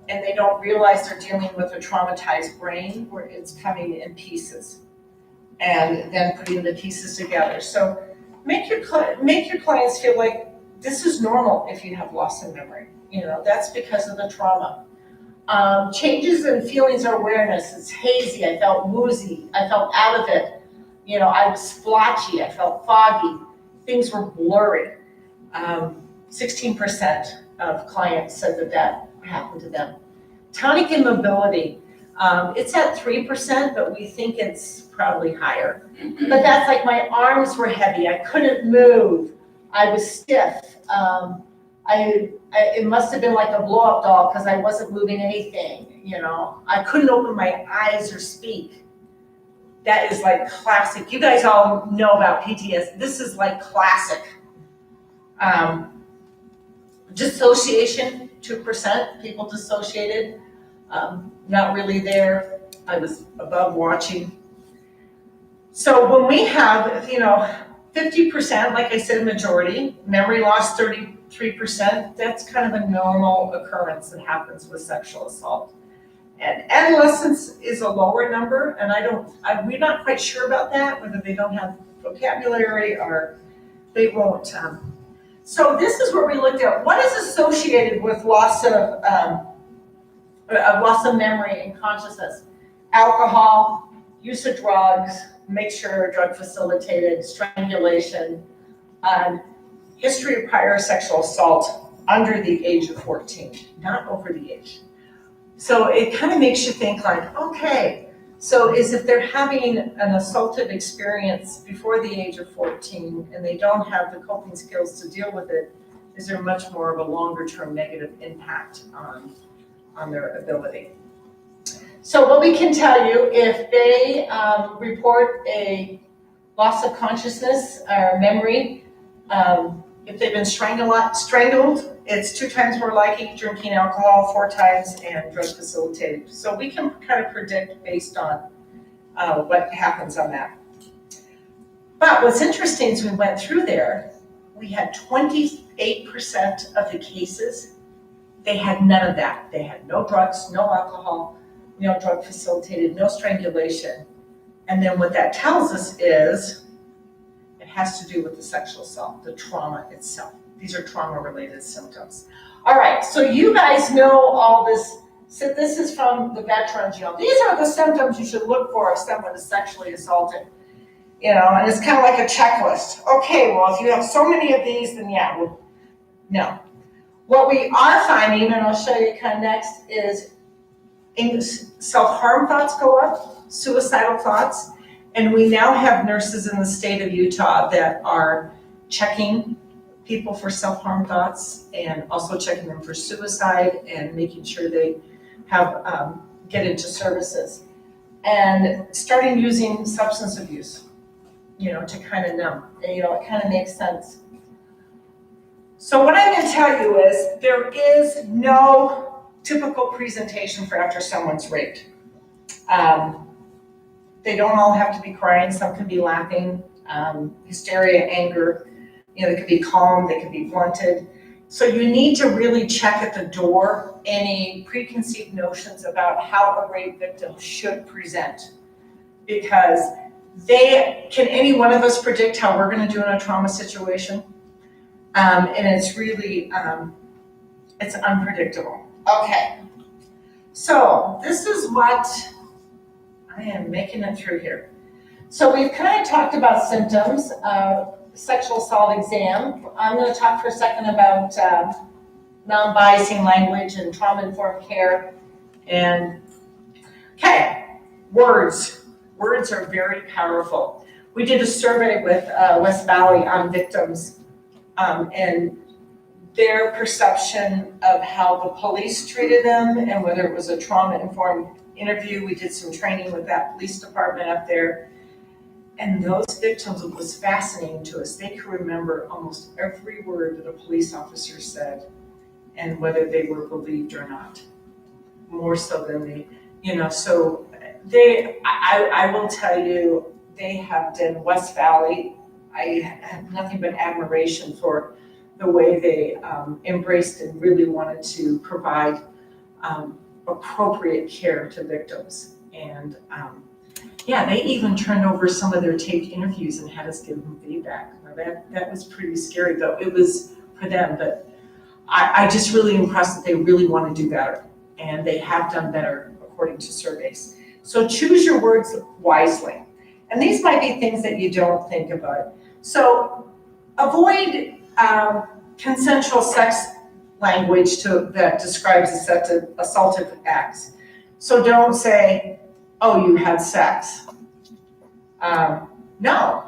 and they don't realize they're dealing with a traumatized brain where it's coming in pieces and then putting the pieces together. So make your clients feel like this is normal if you have loss in memory. That's because of the trauma. Changes in feelings or awareness. It's hazy. I felt woozy. I felt out of it. I was splotchy. I felt foggy. Things were blurry. 16% of clients said that happened to them. Tonic immobility. It's at 3%, but we think it's probably higher. But that's like my arms were heavy. I couldn't move. I was stiff. It must have been like a blow-up doll because I wasn't moving anything, I couldn't open my eyes or speak. That is like classic. You guys all know about PTSD. This is like classic. Dissociation, 2%, people dissociated. Not really there. I was above watching. So when we have, 50%, like I said, majority, memory loss 33%, that's kind of a normal occurrence that happens with sexual assault. And adolescence is a lower number, and we're not quite sure about that, whether they don't have vocabulary or they won't. So this is where we looked at what is associated with loss of memory and consciousness. Alcohol, use of drugs, make sure drug facilitated, strangulation, history of prior sexual assault under the age of 14, not over the age. So it kind of makes you think like, okay, so if they're having an assaultive experience before the age of 14 and they don't have the coping skills to deal with it, is there much more of a longer term negative impact on their ability? So what we can tell you, if they report a loss of consciousness or memory, if they've been strangled, it's 2 times more likely drinking alcohol, 4 times, and drug facilitated. So we can kind of predict based on what happens on that. But what's interesting is we went through there, we had 28% of the cases, they had none of that. They had no drugs, no alcohol, no drug facilitated, no strangulation. And then what that tells us is it has to do with the sexual assault, the trauma itself. These are trauma-related symptoms. All right, so you guys know all this So this is from the veterans, these are the symptoms you should look for if someone is sexually assaulted. And it's kind of like a checklist. Okay, well, if you have so many of these, then yeah, well, no. What we are finding, and I'll show you kind of next, is self-harm thoughts go up, suicidal thoughts, and we now have nurses in the state of Utah that are checking people for self-harm thoughts and also checking them for suicide and making sure they have get into services. And starting using substance abuse, to kind of numb. And, it kind of makes sense. So what I'm going to tell you is there is no typical presentation for after someone's raped. They don't all have to be crying. Some can be laughing, hysteria, anger. They could be calm, they could be blunted. So you need to really check at the door any preconceived notions about how a rape victim should present. Because can any one of us predict how we're going to do in a trauma situation? And it's really, it's unpredictable. Okay, so this is what I am making it through here. So we've kind of talked about symptoms, sexual assault exam. I'm going to talk for a second about non-biasing language and trauma-informed care. And, okay, words. Words are very powerful. We did a survey with West Valley on victims and their perception of how the police treated them and whether it was a trauma-informed interview. We did some training with that police department up there. And those victims, it was fascinating to us. They could remember almost every word that a police officer said and whether they were believed or not. More so than so I will tell you, they have done West Valley. I have nothing but admiration for the way they embraced and really wanted to provide appropriate care to victims. And they even turned over some of their taped interviews and had us give them feedback. Now that was pretty scary, though. It was for them, but I just really impressed that they really want to do better. And they have done better according to surveys. So choose your words wisely. And these might be things that you don't think about. So avoid consensual sex language that describes assaultive acts. So don't say, oh, you had sex. No.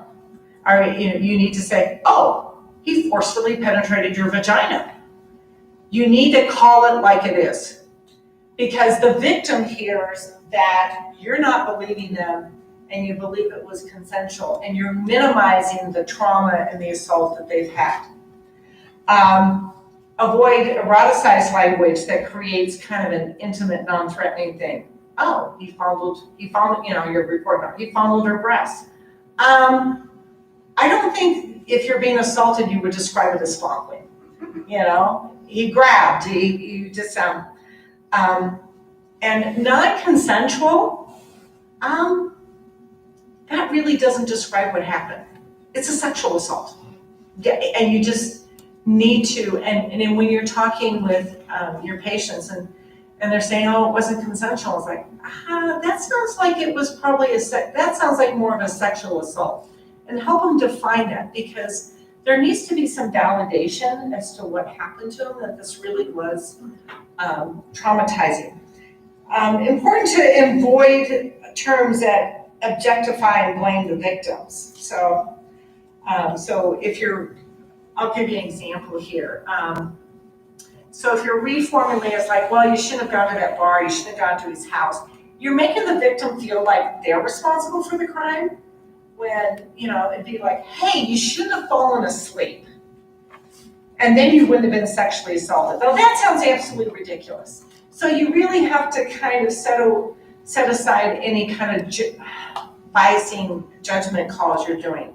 All right, you need to say, oh, he forcefully penetrated your vagina. You need to call it like it is. Because the victim hears that you're not believing them and you believe it was consensual and you're minimizing the trauma and the assault that they've had. Avoid eroticized language that creates kind of an intimate, non-threatening thing. Oh, he fondled, your report, he fondled her breasts. I don't think if you're being assaulted, you would describe it as fondling. He grabbed, you just, and non-consensual, that really doesn't describe what happened. It's a sexual assault. Yeah, and you just need to, and when you're talking with your patients and they're saying, oh, it wasn't consensual, it's like, that sounds like it was probably that sounds like more of a sexual assault. And help them define that, because there needs to be some validation as to what happened to them, that this really was traumatizing. Important to avoid terms that objectify and blame the victims. So I'll give you an example here. So if you're reformulating, it's like, well, you shouldn't have gone to that bar, you shouldn't have gone to his house. You're making the victim feel like they're responsible for the crime, when, it'd be like, hey, you shouldn't have fallen asleep. And then you wouldn't have been sexually assaulted. Though that sounds absolutely ridiculous. So you really have to kind of set aside any kind of biasing judgment calls you're doing.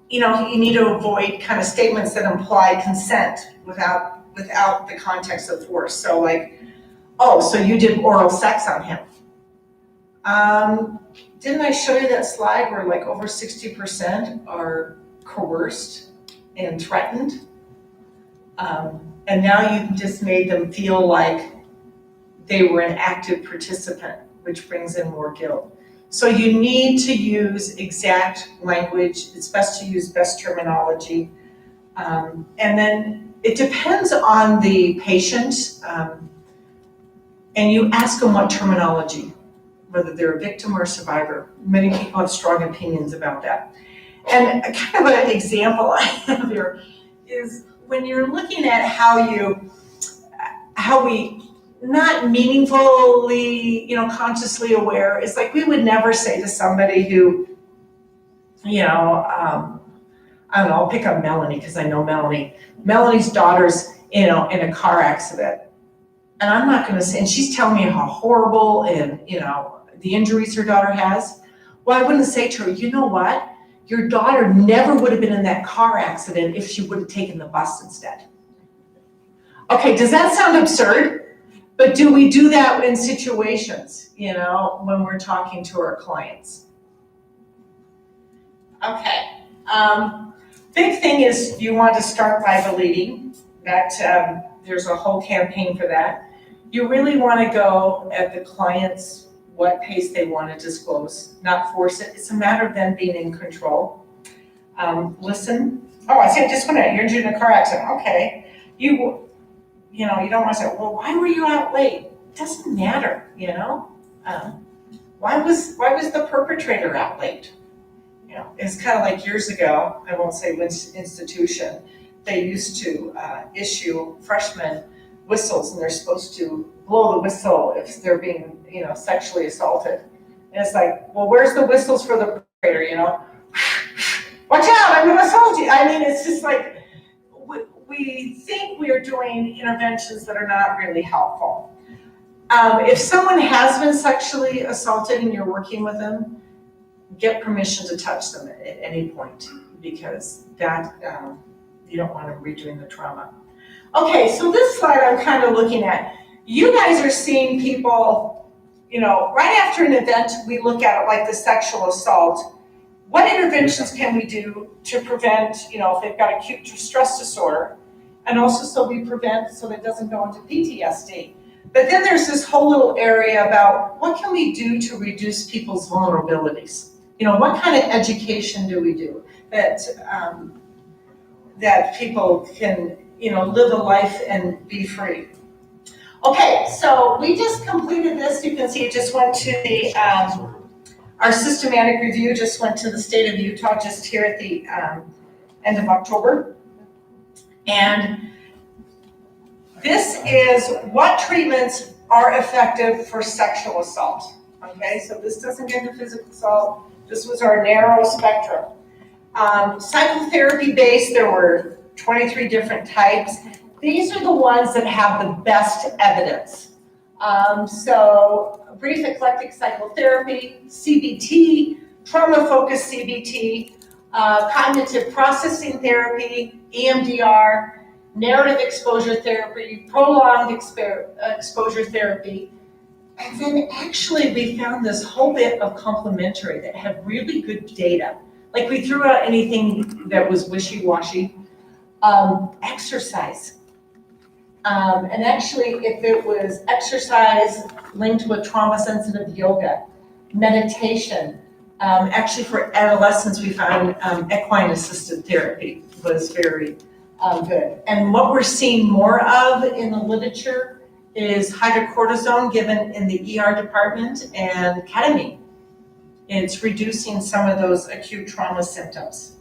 You need to avoid kind of statements that imply consent without the context of force. So like, oh, so you did oral sex on him. Didn't I show you that slide where like over 60% are coerced and threatened? And now you've just made them feel like they were an active participant, which brings in more guilt. So you need to use exact language. It's best to use best terminology. And then it depends on the patient. And you ask them what terminology, whether they're a victim or a survivor. Many people have strong opinions about that. And kind of an example I have here is when you're looking at how we not meaningfully, consciously aware, it's like we would never say to somebody who, I don't know, I'll pick up Melanie because I know Melanie. Melanie's daughter's, in a car accident. And I'm not gonna say, and she's telling me how horrible and, the injuries her daughter has. Well, I wouldn't say to her, you know what? Your daughter never would have been in that car accident if she would have taken the bus instead. Okay, does that sound absurd? But do we do that in situations, when we're talking to our clients? Okay, big thing is you want to start by believing that there's a whole campaign for that. You really want to go at the client's what pace they want to disclose, not force it. It's a matter of them being in control. Listen. Oh, I see. Just went out. You're injured in a car accident. Okay. You don't want to say, well, why were you out late? It doesn't matter. Why was the perpetrator out late? It's kind of like years ago. I won't say which institution. They used to issue freshmen whistles, and they're supposed to blow the whistle if they're being, sexually assaulted. And it's like, well, where's the whistles for the perpetrator, Watch out, I'm gonna assault you. I mean, it's just like, we think we are doing interventions that are not really helpful. If someone has been sexually assaulted and you're working with them, get permission to touch them at any point, because that, you don't want them redoing the trauma. Okay, so this slide I'm kind of looking at. You guys are seeing people, right after an event, we look at it like the sexual assault. What interventions can we do to prevent, if they've got acute stress disorder, and also so we prevent so that it doesn't go into PTSD. But then there's this whole little area about what can we do to reduce people's vulnerabilities? What kind of education do we do that people can, live a life and be free? Okay, so we just completed this. You can see it just went to the, our systematic review just went to the state of Utah just here at the end of October. And this is what treatments are effective for sexual assault. Okay, so this doesn't get into physical assault. This was our narrow spectrum. Psychotherapy based, there were 23 different types. These are the ones that have the best evidence. So brief eclectic psychotherapy, CBT, trauma-focused CBT, cognitive processing therapy, EMDR, narrative exposure therapy, prolonged exposure therapy. And then actually we found this whole bit of complementary that had really good data. Like we threw out anything that was wishy-washy. Exercise. And actually, if it was exercise linked with trauma-sensitive yoga, meditation, actually for adolescents, we found equine-assisted therapy was very good. And what we're seeing more of in the literature is hydrocortisone given in the ER department and ketamine. It's reducing some of those acute trauma symptoms.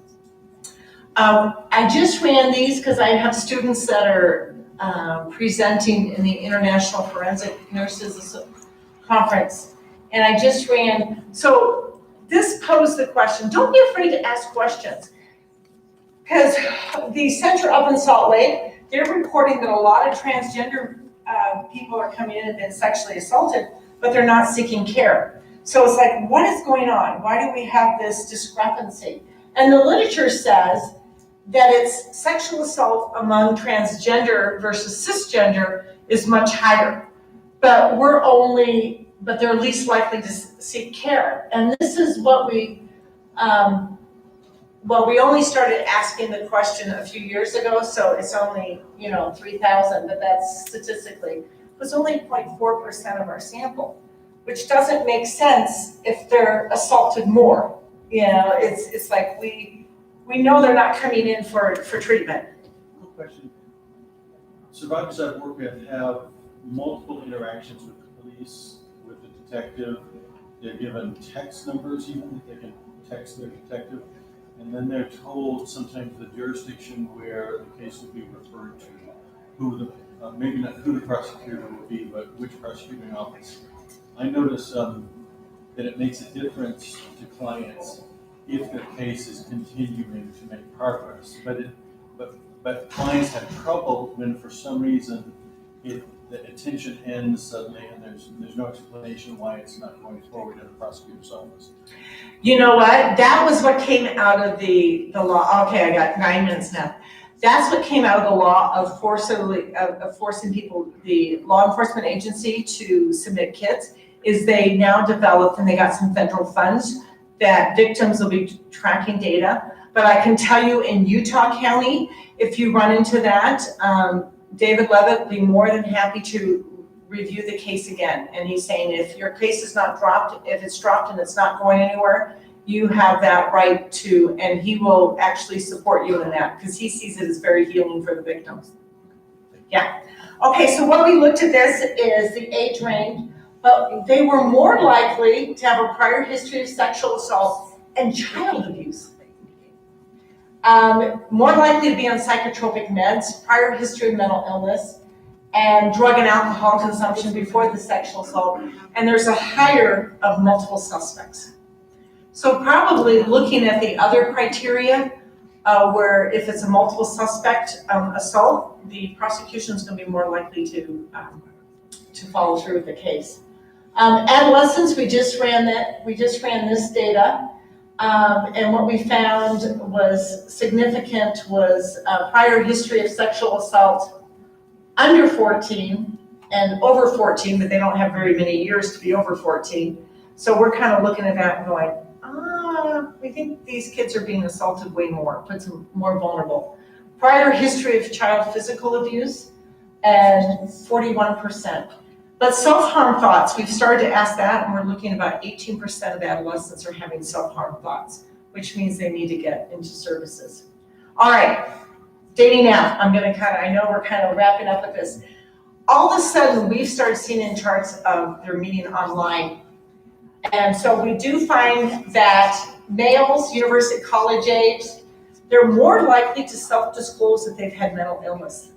I just ran these because I have students that are presenting in the International Forensic Nurses Conference, and I just ran. So this posed the question, don't be afraid to ask questions, because the center up in Salt Lake, they're reporting that a lot of transgender people are coming in and been sexually assaulted, but they're not seeking care. So it's like, what is going on? Why do we have this discrepancy? And the literature says that it's sexual assault among transgender versus cisgender is much higher, but they're least likely to seek care. And this is what we Well, we only started asking the question a few years ago, so it's only, 3,000, but that's statistically, it was only 0.4% of our sample, which doesn't make sense if they're assaulted more. It's like we know they're not coming in for treatment. Quick question. Survivors I've worked with have multiple interactions with the police, with the detective. They're given text numbers even that they can text their detective. And then they're told sometimes the jurisdiction where the case will be referred to, maybe not who the prosecutor will be, but which prosecuting office. I notice that it makes a difference to clients if their case is continuing to make progress. But clients have trouble when for some reason the attention ends suddenly and there's no explanation why it's not going forward in a prosecutor's office. You know what? That was what came out of the law. Okay, I got 9 minutes now. That's what came out of the law of forcing people, the law enforcement agency to submit kits, is they now developed, and they got some federal funds, that victims will be tracking data. But I can tell you in Utah County, if you run into that, David Levitt would be more than happy to review the case again. And he's saying if your case is not dropped, if it's dropped and it's not going anywhere, you have that right to, and he will actually support you in that because he sees it as very healing for the victims. Yeah. Okay, so what we looked at this is the age range, but they were more likely to have a prior history of sexual assault and child abuse. More likely to be on psychotropic meds, prior history of mental illness, and drug and alcohol consumption before the sexual assault, and there's a higher of multiple suspects. So probably looking at the other criteria, where if it's a multiple suspect assault, the prosecution is going to be more likely to follow through with the case. Adolescents, we just ran this data, and what we found was significant was prior history of sexual assault under 14 and over 14, but they don't have very many years to be over 14. So we're kind of looking at that and going, we think these kids are being assaulted way more, puts them more vulnerable. Prior history of child physical abuse, and 41%. But self-harm thoughts, we've started to ask that, and we're looking at about 18% of adolescents are having self-harm thoughts, which means they need to get into services. All right, dating app. I know we're kind of wrapping up with this. All of a sudden, we've started seeing in charts of their meeting online. And so we do find that males, university, college age, they're more likely to self-disclose that they've had mental illness.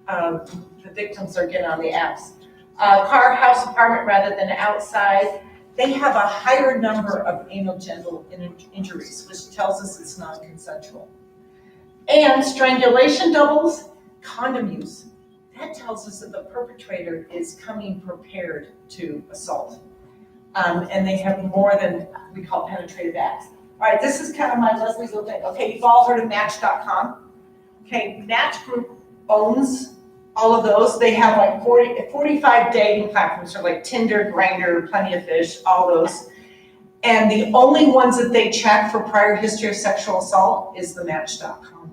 The victims are getting on the apps. Car, house, apartment rather than outside. They have a higher number of anal genital injuries, which tells us it's non-consensual. And strangulation doubles, condom use. That tells us that the perpetrator is coming prepared to assault. And they have more than we call penetrative acts. All right, this is kind of my Leslie's little thing. Okay, you've all heard of Match.com. Okay, Match Group owns all of those. They have like 45 dating platforms, so like Tinder, Grindr, Plenty of Fish, all those. And the only ones that they check for prior history of sexual assault is the Match.com.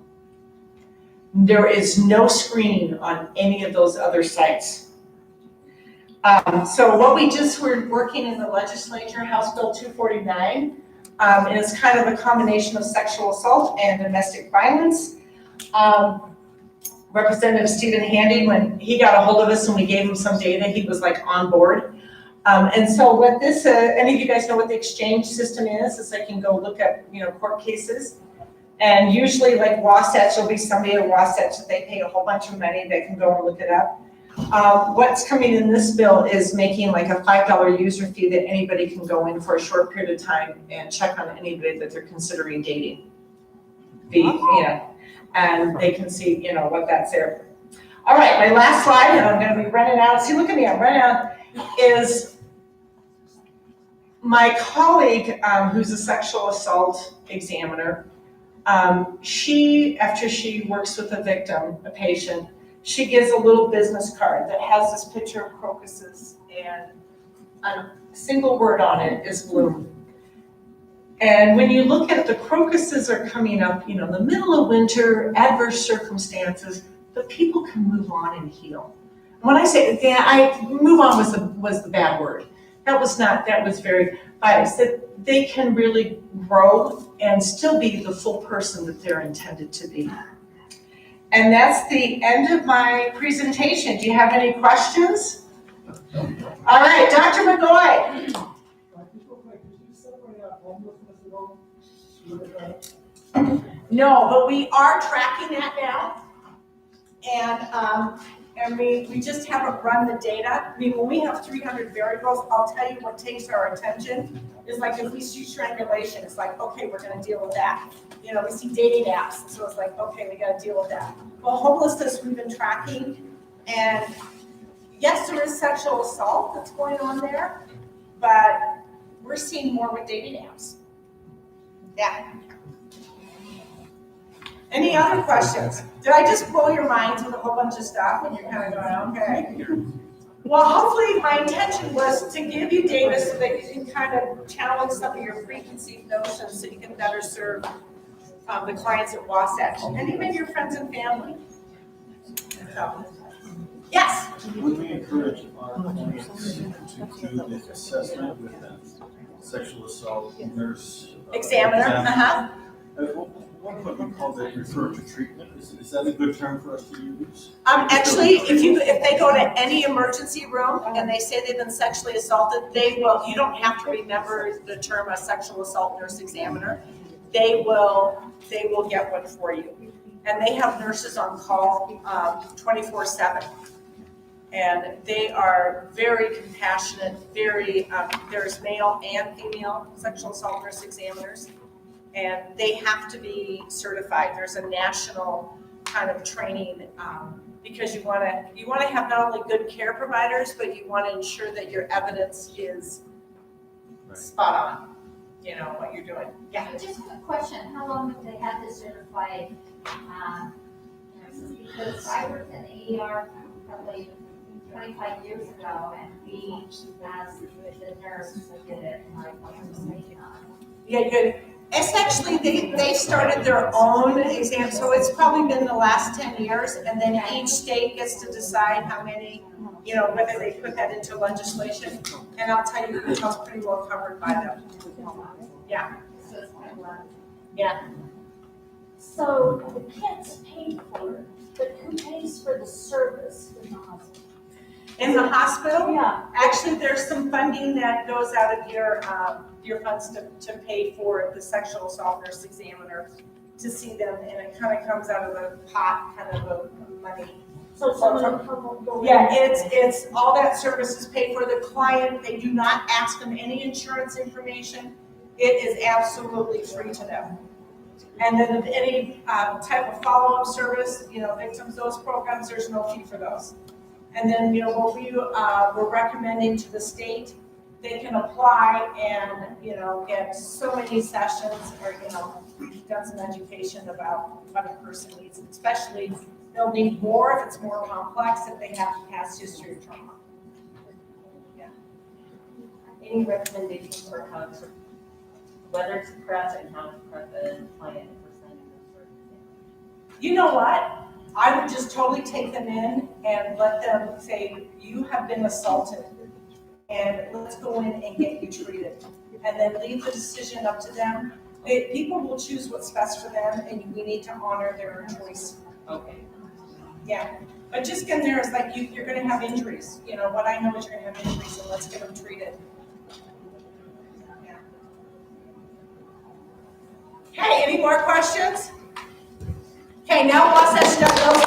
There is no screening on any of those other sites. So what we just were working in the legislature, House Bill 249, is kind of a combination of sexual assault and domestic violence. Representative Stephen Handy, when he got a hold of us and we gave him some data, he was like on board. And so what this, any of you guys know what the exchange system is? It's like you can go look at, court cases. And usually like Wasatch, there'll be somebody at Wasatch that they pay a whole bunch of money, they can go and look it up. What's coming in this bill is making like a $5 user fee that anybody can go in for a short period of time and check on anybody that they're considering dating. And they can see, what that's there. All right, my last slide, and I'm gonna be running out. See, look at me, I'm running out, is my colleague, who's a sexual assault examiner. She, after she works with a victim, a patient, she gives a little business card that has this picture of crocuses and a single word on it is bloom. And when you look at the crocuses are coming up, in the middle of winter, adverse circumstances, but people can move on and heal. When I say, move on was the bad word. That was very biased. That they can really grow and still be the full person that they're intended to be. And that's the end of my presentation. Do you have any questions? All right, Dr. McGoy. No, but we are tracking that now. And we just haven't run the data. I mean, when we have 300 variables, I'll tell you what takes our attention is like if we see strangulation, it's like, okay, we're gonna deal with that. We see dating apps, so it's like, okay, we gotta deal with that. Well, homelessness we've been tracking, and yes, there is sexual assault that's going on there, but we're seeing more with dating apps. Yeah. Any other questions? Did I just blow your minds with a whole bunch of stuff and you're kind of going, okay? Well, hopefully my intention was to give you data so that you can kind of challenge some of your preconceived notions so you can better serve the clients at Wasatch and even your friends and family. So, yes? Would we encourage our clients to do the assessment with a sexual assault nurse? Examiner, At one point we called it refer to treatment. Is that a good term for us to use? Actually, if they go to any emergency room and they say they've been sexually assaulted, you don't have to remember the term a sexual assault nurse examiner. They will get one for you. And they have nurses on call 24/7. And they are very compassionate, there's male and female sexual assault nurse examiners. And they have to be certified. There's a national kind of training because you want to have not only good care providers, but you want to ensure that your evidence is spot on. What you're doing. Yeah. Just a quick question: how long have they had this certified nurses? Because I worked in AER probably 25 years ago, and we asked the nurse to get it. Yeah, good. It's actually, they started their own exam, so it's probably been the last 10 years, and then each state gets to decide how many, whether they put that into legislation, and I'll tell you, Utah's pretty well covered by them. Yeah. Yeah. So the kids paid for it, but who pays for the service in the hospital? In the hospital? Yeah. Actually, there's some funding that goes out of your funds to pay for the sexual assault nurse examiner to see them, and it kind of comes out of a pot, kind of a money. So someone will go in. Yeah, it's all that service is paid for the client. They do not ask them any insurance information. It is absolutely free to them. And then if any type of follow-up service, victims, those programs, there's no fee for those. And then, what we're recommending to the state, they can apply and, get so many sessions or, done some education about what a person needs. Especially, they'll need more if it's more complex, if they have past history of trauma. Yeah. Any recommendations for how to, whether to prep and how to prep a client for sending them for exam? You know what? I would just totally take them in and let them say, you have been assaulted, and let's go in and get you treated. And then leave the decision up to them. People will choose what's best for them, and we need to honor their choice. Okay. Yeah, but just get in there, it's like you're gonna have injuries. What I know is you're gonna have injuries, and let's get them treated. Yeah. Okay, any more questions? Okay, now Wasatch knows